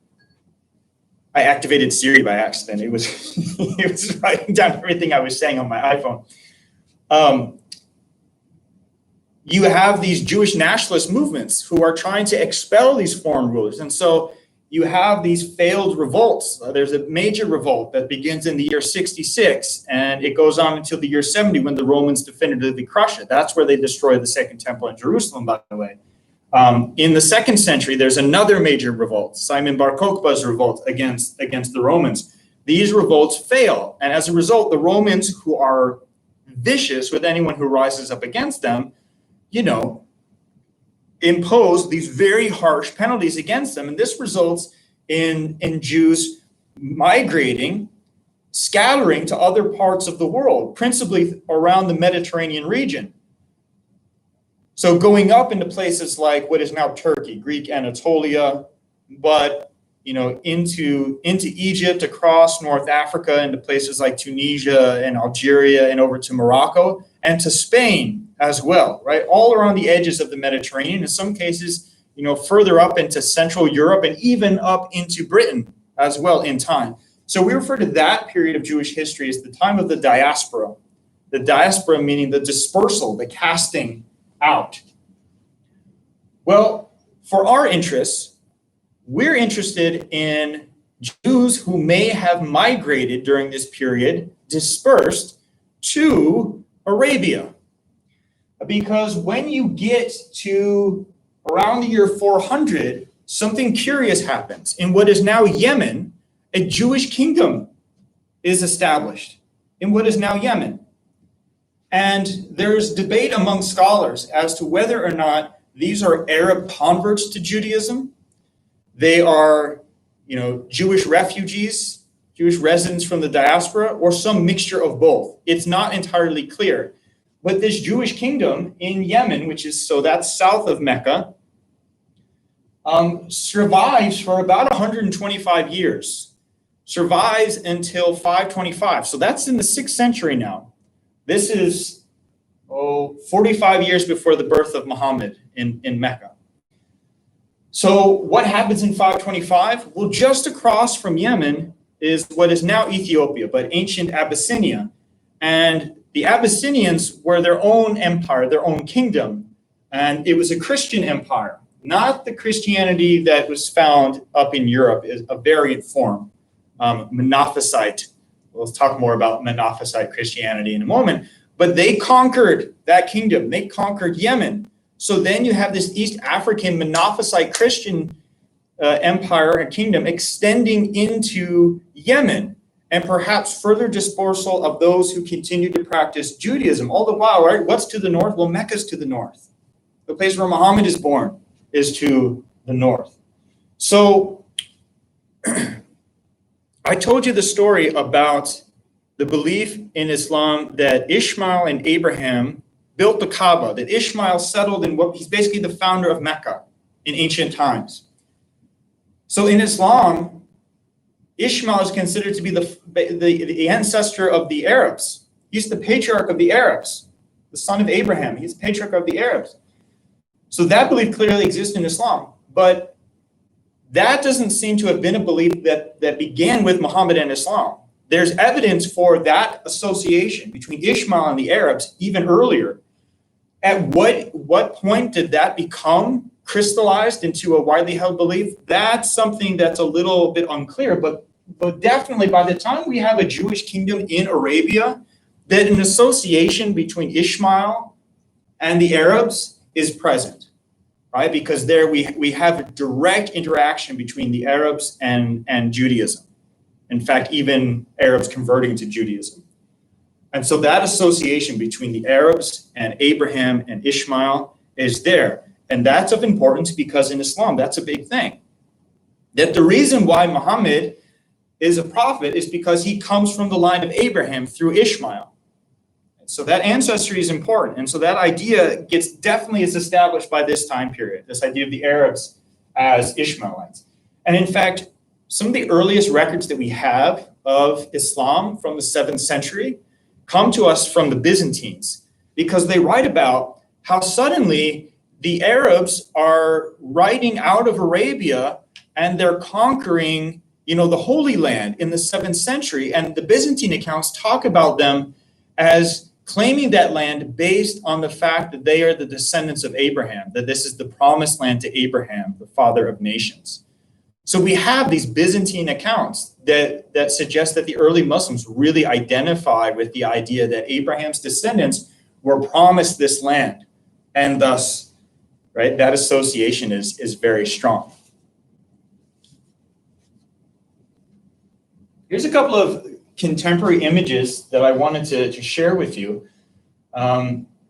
Speaker 1: I activated Siri by accident. It was, it was writing down everything I was saying on my iPhone. You have these Jewish nationalist movements who are trying to expel these foreign rulers. And so you have these failed revolts. There's a major revolt that begins in the year 66, and it goes on until the year 70 when the Romans definitively crush it. That's where they destroy the Second Temple in Jerusalem, by the way. In the 2nd century, there's another major revolt, Simon Bar Kokhba's revolt against the Romans. These revolts fail, and as a result, the Romans, who are vicious with anyone who rises up against them, impose these very harsh penalties against them. And this results in Jews migrating, scattering to other parts of the world, principally around the Mediterranean region. So going up into places like what is now Turkey, Greek Anatolia, but into Egypt, across North Africa, into places like Tunisia and Algeria, and over to Morocco, and to Spain as well, right? All around the edges of the Mediterranean, in some cases, further up into Central Europe, and even up into Britain as well in time. So we refer to that period of Jewish history as the time of the diaspora. The diaspora meaning the dispersal, the casting out. Well, for our interests, we're interested in Jews who may have migrated during this period, dispersed to Arabia. Because when you get to around the year 400, something curious happens. In what is now Yemen, a Jewish kingdom is established in what is now Yemen. And there's debate among scholars as to whether or not these are Arab converts to Judaism. They are, Jewish refugees, Jewish residents from the diaspora, or some mixture of both. It's not entirely clear. But this Jewish kingdom in Yemen, that's south of Mecca, survives for about 125 years, survives until 525. So that's in the 6th century now. This is 45 years before the birth of Muhammad in Mecca. So what happens in 525? Well, just across from Yemen is what is now Ethiopia, but ancient Abyssinia. And the Abyssinians were their own empire, their own kingdom. And it was a Christian empire, not the Christianity that was found up in Europe, is a variant form, Monophysite. We'll talk more about Monophysite Christianity in a moment. But they conquered that kingdom. They conquered Yemen. So then you have this East African Monophysite Christian empire and kingdom extending into Yemen, and perhaps further dispersal of those who continue to practice Judaism. All the while, right? What's to the north? Well, Mecca's to the north. The place where Muhammad is born is to the north. So I told you the story about the belief in Islam that Ishmael and Abraham built the Kaaba, that Ishmael settled in he's basically the founder of Mecca in ancient times. So in Islam, Ishmael is considered to be the ancestor of the Arabs. He's the patriarch of the Arabs, the son of Abraham. He's the patriarch of the Arabs. So that belief clearly exists in Islam, but that doesn't seem to have been a belief that began with Muhammad and Islam. There's evidence for that association between Ishmael and the Arabs even earlier. At what point did that become crystallized into a widely held belief? That's something that's a little bit unclear, but definitely by the time we have a Jewish kingdom in Arabia, that an association between Ishmael and the Arabs is present, right? Because there we have a direct interaction between the Arabs and Judaism. In fact, even Arabs converting to Judaism. And so that association between the Arabs and Abraham and Ishmael is there. And that's of importance because in Islam, that's a big thing. That the reason why Muhammad is a prophet is because he comes from the line of Abraham through Ishmael. So that ancestry is important. And so that idea definitely is established by this time period, this idea of the Arabs as Ishmaelites. And in fact, some of the earliest records that we have of Islam from the 7th century come to us from the Byzantines, because they write about how suddenly the Arabs are riding out of Arabia and they're conquering, the Holy Land in the 7th century. And the Byzantine accounts talk about them as claiming that land based on the fact that they are the descendants of Abraham, that this is the promised land to Abraham, the father of nations. So we have these Byzantine accounts that suggest that the early Muslims really identified with the idea that Abraham's descendants were promised this land. And thus, right, that association is very strong. Here's a couple of contemporary images that I wanted to share with you.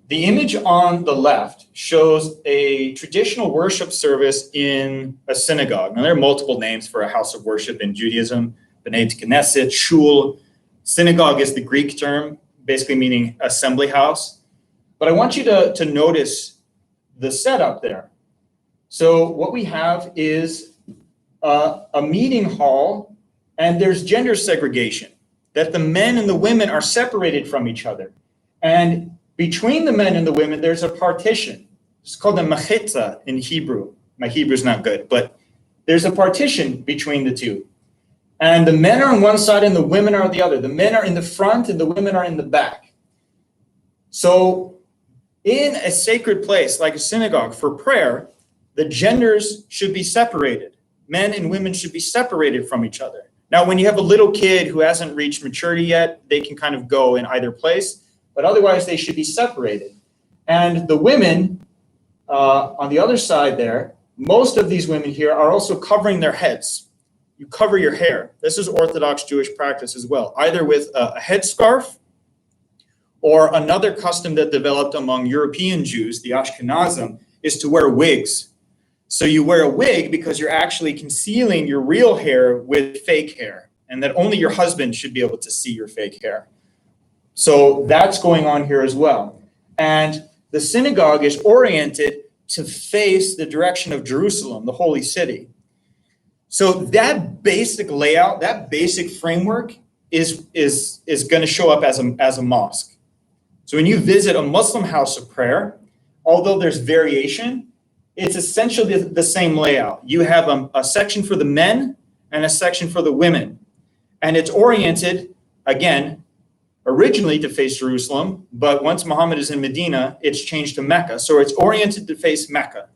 Speaker 1: The image on the left shows a traditional worship service in a synagogue. Now, there are multiple names for a house of worship in Judaism: Bnei Knesset, Shul. Synagogue is the Greek term, basically meaning assembly house. But I want you to notice the setup there. So what we have is a meeting hall, and there's gender segregation, that the men and the women are separated from each other. And between the men and the women, there's a partition. It's called a mechitza in Hebrew. My Hebrew's not good, but there's a partition between the two. And the men are on one side and the women are on the other. The men are in the front and the women are in the back. So in a sacred place like a synagogue for prayer, the genders should be separated. Men and women should be separated from each other. Now, when you have a little kid who hasn't reached maturity yet, they can kind of go in either place. But otherwise, they should be separated. And the women on the other side there, most of these women here are also covering their heads. You cover your hair. This is Orthodox Jewish practice as well, either with a headscarf or another custom that developed among European Jews, the Ashkenazim, is to wear wigs. So you wear a wig because you're actually concealing your real hair with fake hair, and that only your husband should be able to see your fake hair. So that's going on here as well. And the synagogue is oriented to face the direction of Jerusalem, the holy city. So that basic layout, that basic framework is going to show up as a mosque. So when you visit a Muslim house of prayer, although there's variation, it's essentially the same layout. You have a section for the men and a section for the women. And it's oriented, again, originally to face Jerusalem, but once Muhammad is in Medina, it's changed to Mecca. So it's oriented to face Mecca.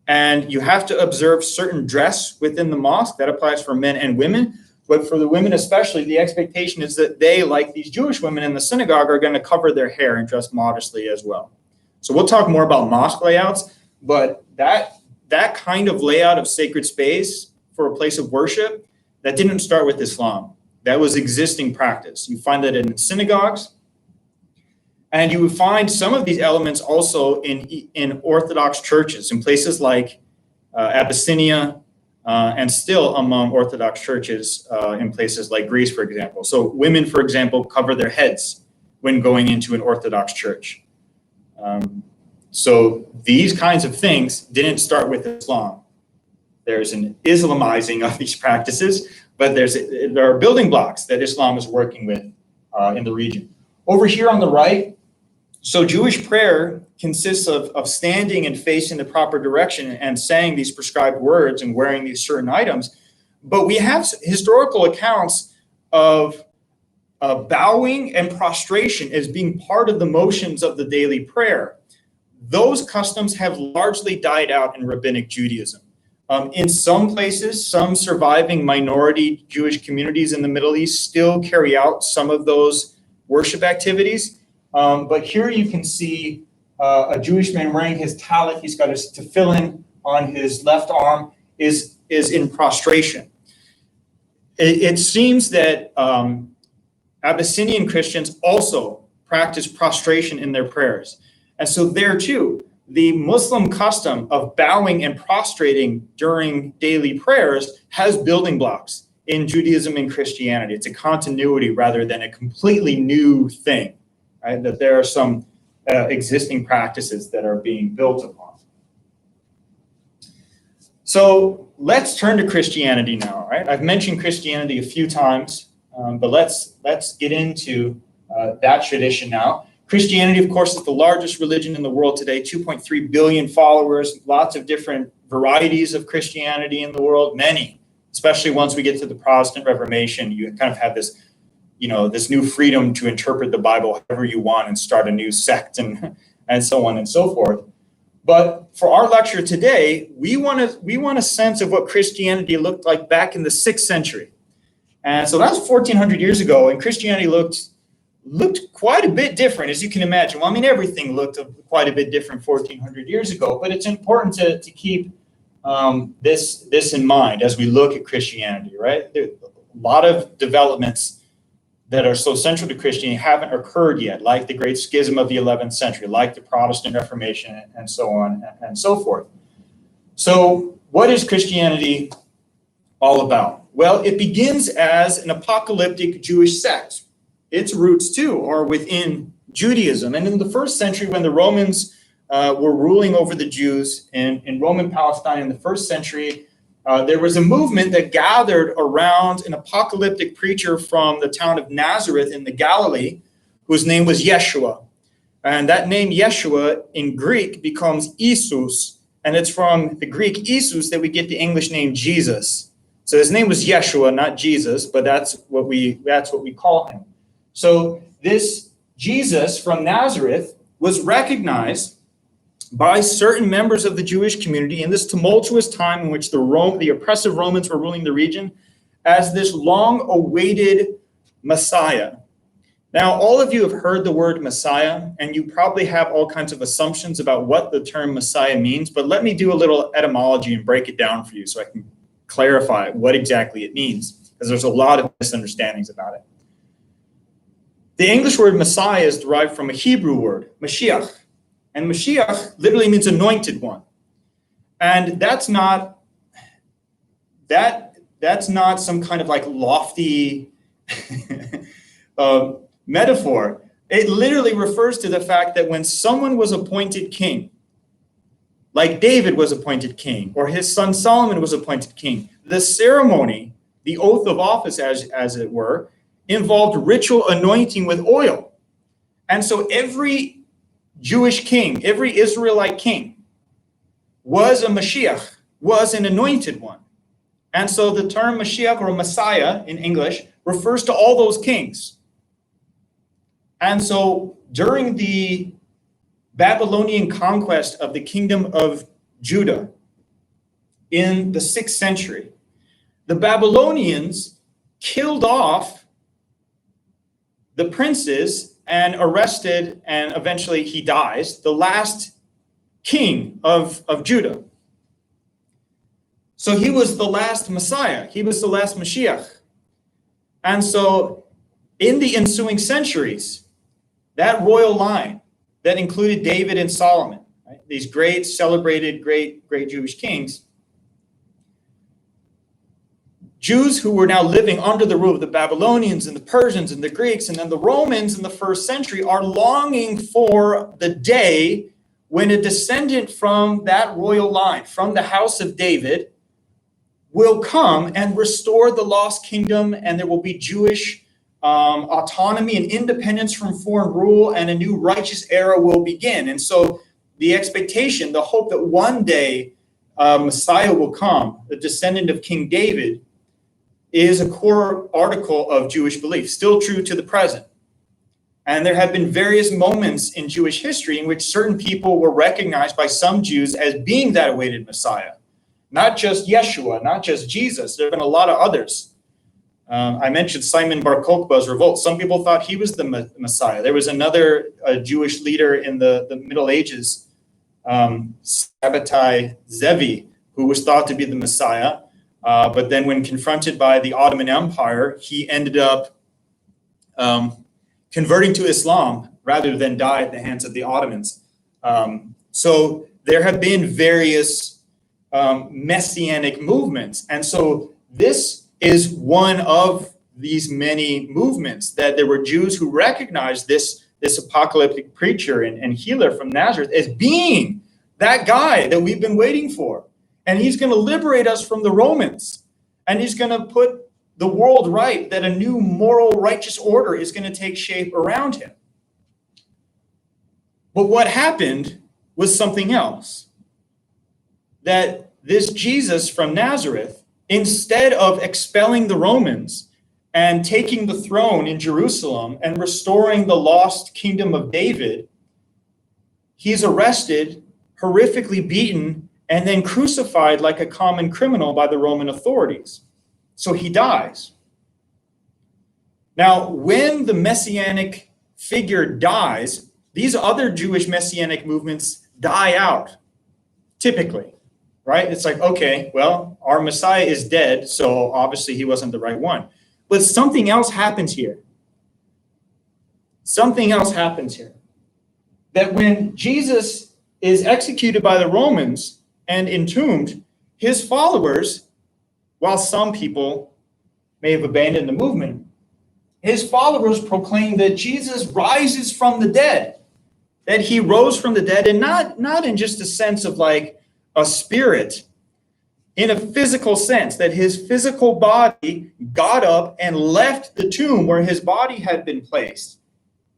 Speaker 1: And you have to observe certain dress within the mosque. That applies for men and women. But for the women especially, the expectation is that they, like these Jewish women in the synagogue, are going to cover their hair and dress modestly as well. So we'll talk more about mosque layouts, but that kind of layout of sacred space for a place of worship, that didn't start with Islam. That was existing practice. You find that in synagogues, and you would find some of these elements also in Orthodox churches, in places like Abyssinia, and still among Orthodox churches in places like Greece, for example. So women, for example, cover their heads when going into an Orthodox church. So these kinds of things didn't start with Islam. There's an Islamizing of these practices, but there are building blocks that Islam is working with in the region. Over here on the right, so Jewish prayer consists of standing and facing the proper direction and saying these prescribed words and wearing these certain items. But we have historical accounts of bowing and prostration as being part of the motions of the daily prayer. Those customs have largely died out in rabbinic Judaism. In some places, some surviving minority Jewish communities in the Middle East still carry out some of those worship activities. But here you can see a Jewish man wearing his talit. He's got his tefillin on his left arm, is in prostration. It seems that Abyssinian Christians also practice prostration in their prayers. And so there too, the Muslim custom of bowing and prostrating during daily prayers has building blocks in Judaism and Christianity. It's a continuity rather than a completely new thing, right? That there are some existing practices that are being built upon. So let's turn to Christianity now, right? I've mentioned Christianity a few times, but let's get into that tradition now. Christianity, of course, is the largest religion in the world today, 2.3 billion followers, lots of different varieties of Christianity in the world, many, especially once we get to the Protestant Reformation. You kind of have this, this new freedom to interpret the Bible however you want and start a new sect and so on and so forth. But for our lecture today, we want a sense of what Christianity looked like back in the 6th century. And so that's 1400 years ago, and Christianity looked quite a bit different, as you can imagine. Well, I mean, everything looked quite a bit different 1400 years ago, but it's important to keep this in mind as we look at Christianity, right? There are a lot of developments that are so central to Christianity haven't occurred yet, like the Great Schism of the 11th century, like the Protestant Reformation, and so on and so forth. So what is Christianity all about? Well, it begins as an apocalyptic Jewish sect. Its roots, too, are within Judaism. And in the 1st century, when the Romans were ruling over the Jews in Roman Palestine in the 1st century, there was a movement that gathered around an apocalyptic preacher from the town of Nazareth in the Galilee, whose name was Yeshua. And that name Yeshua in Greek becomes Isus, and it's from the Greek Isus that we get the English name Jesus. So his name was Yeshua, not Jesus, but that's what we call him. So this Jesus from Nazareth was recognized by certain members of the Jewish community in this tumultuous time in which the oppressive Romans were ruling the region as this long-awaited Messiah. Now, all of you have heard the word Messiah, and you probably have all kinds of assumptions about what the term Messiah means, but let me do a little etymology and break it down for you so I can clarify what exactly it means, because there's a lot of misunderstandings about it. The English word Messiah is derived from a Hebrew word, Mashiach. And Mashiach literally means anointed one. And that's not some kind of like lofty metaphor. It literally refers to the fact that when someone was appointed king, like David was appointed king, or his son Solomon was appointed king, the ceremony, the oath of office, as it were, involved ritual anointing with oil. And so every Jewish king, every Israelite king was a Mashiach, was an anointed one. And so the term Mashiach or Messiah in English refers to all those kings. And so during the Babylonian conquest of the kingdom of Judah in the 6th century, the Babylonians killed off the princes and arrested, and eventually he dies, the last king of Judah. So he was the last Messiah. He was the last Mashiach. And so in the ensuing centuries, that royal line that included David and Solomon, right, these great, celebrated, great Jewish kings, Jews who were now living under the rule of the Babylonians and the Persians and the Greeks and then the Romans in the 1st century are longing for the day when a descendant from that royal line, from the house of David, will come and restore the lost kingdom, and there will be Jewish autonomy and independence from foreign rule, and a new righteous era will begin. And so the expectation, the hope that one day Messiah will come, the descendant of King David, is a core article of Jewish belief, still true to the present. And there have been various moments in Jewish history in which certain people were recognized by some Jews as being that awaited Messiah. Not just Yeshua, not just Jesus. There have been a lot of others. I mentioned Simon Bar Kokhba's revolt. Some people thought he was the Messiah. There was another Jewish leader in the Middle Ages, Sabbatai Zevi, who was thought to be the Messiah. But then when confronted by the Ottoman Empire, he ended up converting to Islam rather than die at the hands of the Ottomans. So there have been various messianic movements. And so this is one of these many movements, that there were Jews who recognized this apocalyptic preacher and healer from Nazareth as being that guy that we've been waiting for. And he's going to liberate us from the Romans. And he's going to put the world right, that a new moral, righteous order is going to take shape around him. But what happened was something else. That this Jesus from Nazareth, instead of expelling the Romans and taking the throne in Jerusalem and restoring the lost kingdom of David, he's arrested, horrifically beaten, and then crucified like a common criminal by the Roman authorities. So he dies. Now, when the messianic figure dies, these other Jewish messianic movements die out, typically, right? It's like, okay, well, our Messiah is dead, so obviously he wasn't the right one. But something else happens here. Something else happens here. That when Jesus is executed by the Romans and entombed, his followers, while some people may have abandoned the movement, his followers proclaim that Jesus rises from the dead, that he rose from the dead, and not in just a sense of like a spirit, in a physical sense, that his physical body got up and left the tomb where his body had been placed,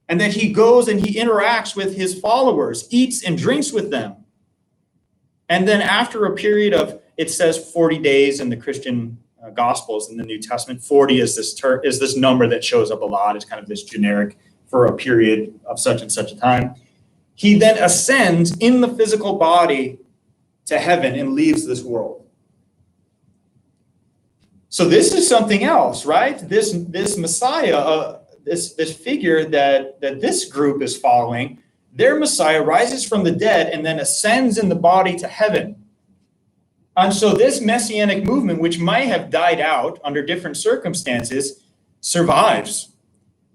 Speaker 1: and that he goes and he interacts with his followers, eats and drinks with them. And then after a period of, it says 40 days in the Christian Gospels in the New Testament, 40 is this number that shows up a lot. It's kind of this generic for a period of such and such a time. He then ascends in the physical body to heaven and leaves this world. So this is something else, right? This Messiah, this figure that this group is following, their Messiah rises from the dead and then ascends in the body to heaven. And so this messianic movement, which might have died out under different circumstances, survives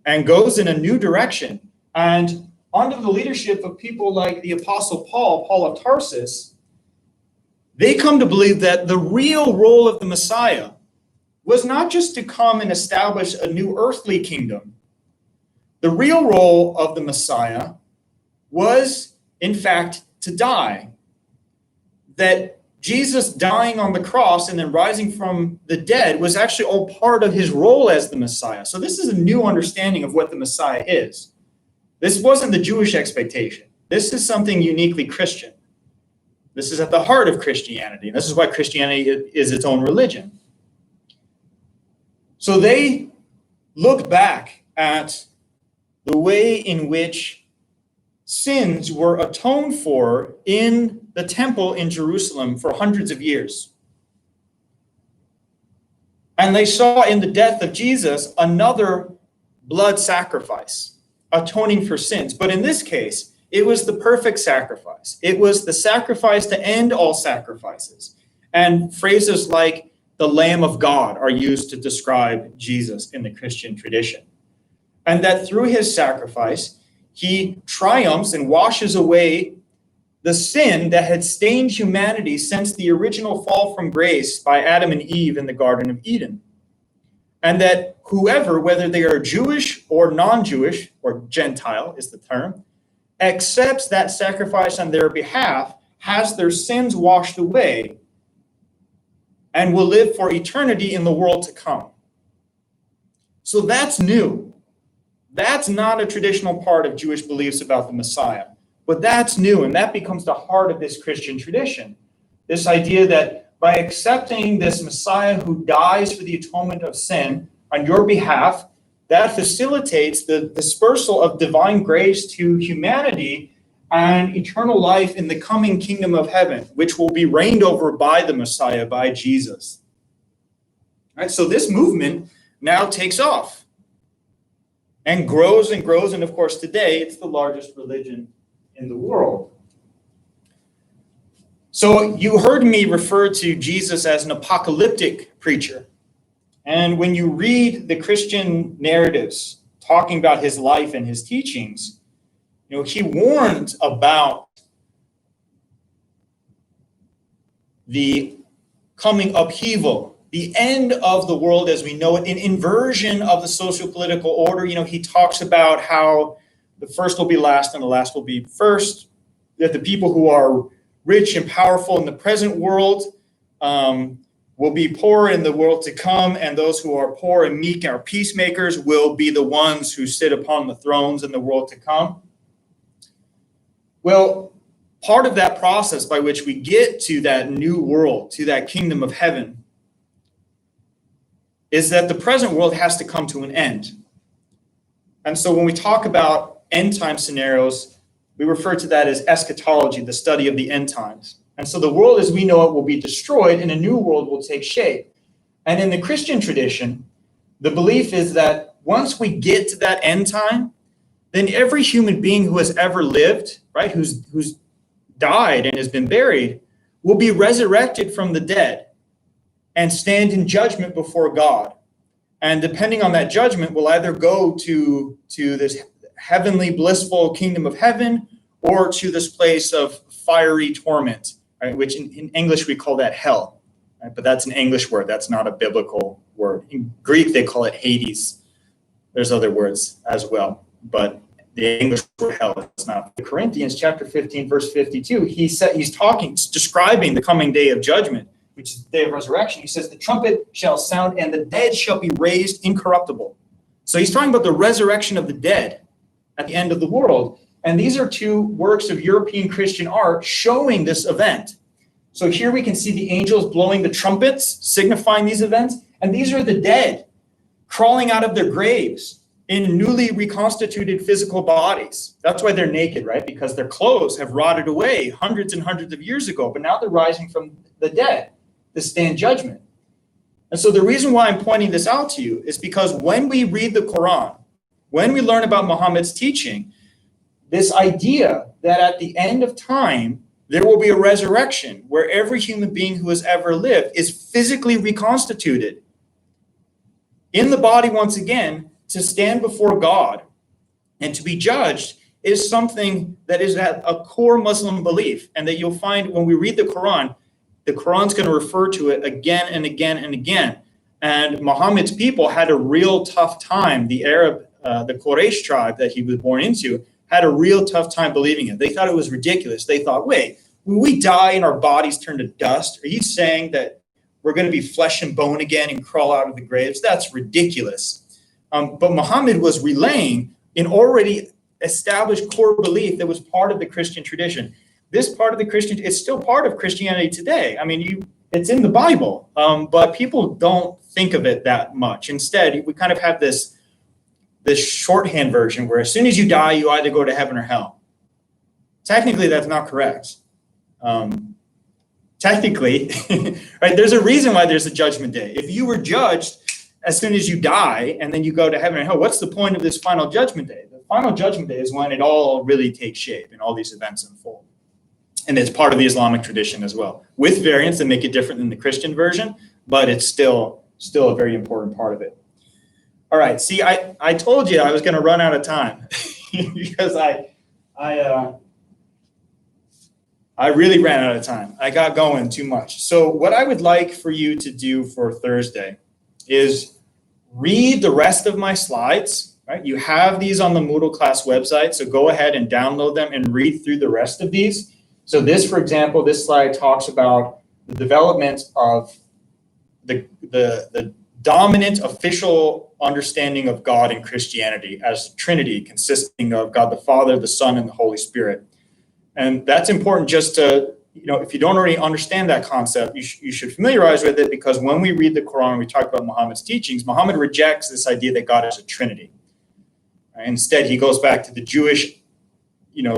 Speaker 1: and goes in a new direction. And under the leadership of people like the Apostle Paul of Tarsus, they come to believe that the real role of the Messiah was not just to come and establish a new earthly kingdom. The real role of the Messiah was, in fact, to die. That Jesus dying on the cross and then rising from the dead was actually all part of his role as the Messiah. So this is a new understanding of what the Messiah is. This wasn't the Jewish expectation. This is something uniquely Christian. This is at the heart of Christianity. This is why Christianity is its own religion. So they look back at the way in which sins were atoned for in the temple in Jerusalem for hundreds of years. And they saw in the death of Jesus another blood sacrifice, atoning for sins. But in this case, it was the perfect sacrifice. It was the sacrifice to end all sacrifices. And phrases like the Lamb of God are used to describe Jesus in the Christian tradition. And that through his sacrifice, he triumphs and washes away the sin that had stained humanity since the original fall from grace by Adam and Eve in the Garden of Eden. And that whoever, whether they are Jewish or non-Jewish, or Gentile is the term, accepts that sacrifice on their behalf, has their sins washed away, and will live for eternity in the world to come. So that's new. That's not a traditional part of Jewish beliefs about the Messiah. But that's new, and that becomes the heart of this Christian tradition. This idea that by accepting this Messiah who dies for the atonement of sin on your behalf, that facilitates the dispersal of divine grace to humanity and eternal life in the coming kingdom of heaven, which will be reigned over by the Messiah, by Jesus. All right, so this movement now takes off and grows and grows, and of course today it's the largest religion in the world. So you heard me refer to Jesus as an apocalyptic preacher. And when you read the Christian narratives talking about his life and his teachings, he warned about the coming upheaval, the end of the world as we know it, an inversion of the socio-political order. He talks about how the first will be last and the last will be first, that the people who are rich and powerful in the present world will be poor in the world to come, and those who are poor and meek and are peacemakers will be the ones who sit upon the thrones in the world to come. Well, part of that process by which we get to that new world, to that kingdom of heaven, is that the present world has to come to an end. And so when we talk about end time scenarios, we refer to that as eschatology, the study of the end times. And so the world as we know it will be destroyed and a new world will take shape. And in the Christian tradition, the belief is that once we get to that end time, then every human being who has ever lived, right, who's died and has been buried, will be resurrected from the dead and stand in judgment before God. And depending on that judgment, will either go to this heavenly, blissful kingdom of heaven or to this place of fiery torment, right, which in English we call that hell. Right? But that's an English word. That's not a biblical word. In Greek, they call it Hades. There's other words as well. But the English word hell is not. Corinthians chapter 15, verse 52, he's describing the coming day of judgment, which is the day of resurrection. He says, the trumpet shall sound and the dead shall be raised incorruptible. So he's talking about the resurrection of the dead at the end of the world. And these are two works of European Christian art showing this event. So here we can see the angels blowing the trumpets, signifying these events. And these are the dead crawling out of their graves in newly reconstituted physical bodies. That's why they're naked, right? Because their clothes have rotted away hundreds and hundreds of years ago, but now they're rising from the dead to stand judgment. And so the reason why I'm pointing this out to you is because when we read the Quran, when we learn about Muhammad's teaching, this idea that at the end of time, there will be a resurrection where every human being who has ever lived is physically reconstituted in the body once again to stand before God and to be judged is something that is at a core Muslim belief, and that you'll find when we read the Quran's going to refer to it again and again and again. And Muhammad's people had a real tough time. The Quraysh tribe that he was born into had a real tough time believing it. They thought it was ridiculous. They thought, wait, when we die and our bodies turn to dust, are you saying that we're going to be flesh and bone again and crawl out of the graves? That's ridiculous. But Muhammad was relaying an already established core belief that was part of the Christian tradition. This part of the Christian, it's still part of Christianity today. I mean, it's in the Bible, but people don't think of it that much. Instead, we kind of have this shorthand version where as soon as you die, you either go to heaven or hell. Technically, that's not correct. Technically, right? There's a reason why there's a judgment day. If you were judged as soon as you die and then you go to heaven or hell, what's the point of this final judgment day? The final judgment day is when it all really takes shape and all these events unfold. And it's part of the Islamic tradition as well, with variants that make it different than the Christian version, but it's still a very important part of it. All right, see, I told you I was going to run out of time because I really ran out of time. I got going too much. So what I would like for you to do for Thursday is read the rest of my slides, right? You have these on the Moodle class website, so go ahead and download them and read through the rest of these. So this, for example, this slide talks about the development of the dominant official understanding of God in Christianity as Trinity, consisting of God the Father, the Son, and the Holy Spirit. And that's important just to, if you don't already understand that concept, you should familiarize with it, because when we read the Quran and we talk about Muhammad's teachings, Muhammad rejects this idea that God is a Trinity. Instead, he goes back to the Jewish,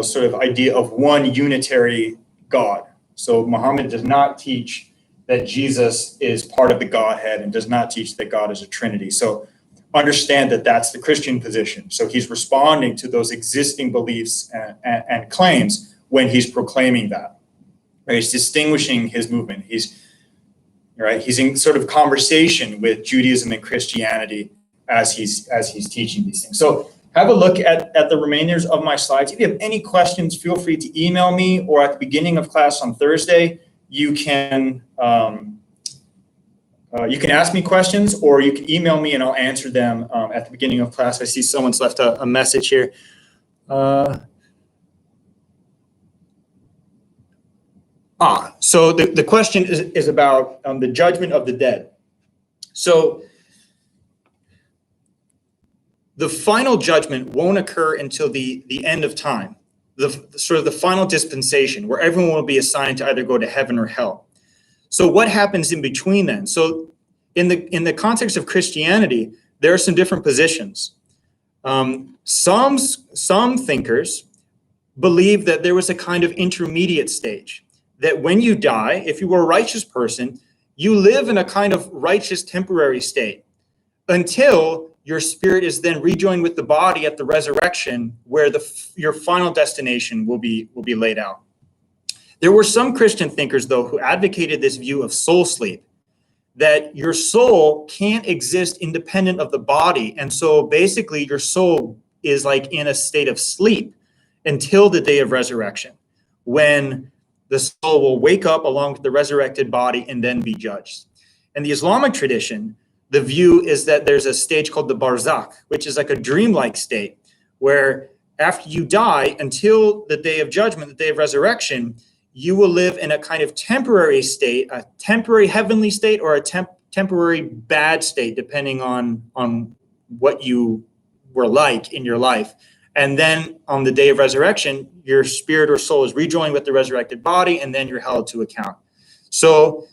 Speaker 1: sort of idea of one unitary God. So Muhammad does not teach that Jesus is part of the Godhead and does not teach that God is a Trinity. So understand that that's the Christian position. So he's responding to those existing beliefs and claims when he's proclaiming that. Right? He's distinguishing his movement. He's in sort of conversation with Judaism and Christianity as he's teaching these things. So have a look at the remainders of my slides. If you have any questions, feel free to email me, or at the beginning of class on Thursday, you can ask me questions, or you can email me and I'll answer them at the beginning of class. I see someone's left a message here. So the question is about the judgment of the dead. So the final judgment won't occur until the end of time, the final dispensation, where everyone will be assigned to either go to heaven or hell. So what happens in between then? So in the context of Christianity, there are some different positions. Some thinkers believe that there was a kind of intermediate stage, that when you die, if you were a righteous person, you live in a kind of righteous temporary state until your spirit is then rejoined with the body at the resurrection, where your final destination will be laid out. There were some Christian thinkers, though, who advocated this view of soul sleep, that your soul can't exist independent of the body. And so basically your soul is like in a state of sleep until the day of resurrection, when the soul will wake up along with the resurrected body and then be judged. In the Islamic tradition, the view is that there's a stage called the barzakh, which is like a dreamlike state, where after you die, until the day of judgment, the day of resurrection, you will live in a kind of temporary state, a temporary heavenly state, or a temporary bad state, depending on what you were like in your life. And then on the day of resurrection, your spirit or soul is rejoined with the resurrected body, and then you're held to account. So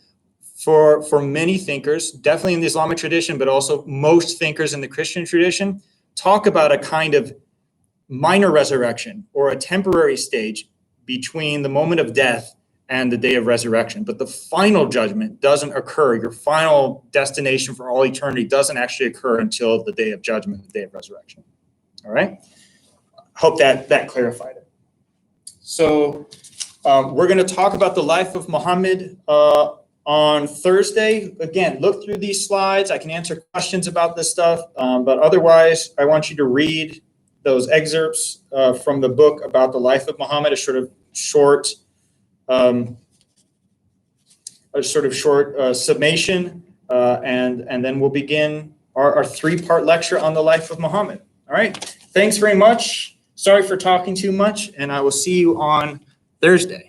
Speaker 1: for many thinkers, definitely in the Islamic tradition, but also most thinkers in the Christian tradition, talk about a kind of minor resurrection, or a temporary stage between the moment of death and the day of resurrection. But the final judgment doesn't occur. Your final destination for all eternity doesn't actually occur until the day of judgment, the day of resurrection. All right? Hope that clarified it. So we're going to talk about the life of Muhammad on Thursday. Again, look through these slides. I can answer questions about this stuff, but otherwise, I want you to read those excerpts from the book about the life of Muhammad, a sort of short summation, and then we'll begin our three-part lecture on the life of Muhammad. All right. Thanks very much. Sorry for talking too much, and I will see you on Thursday.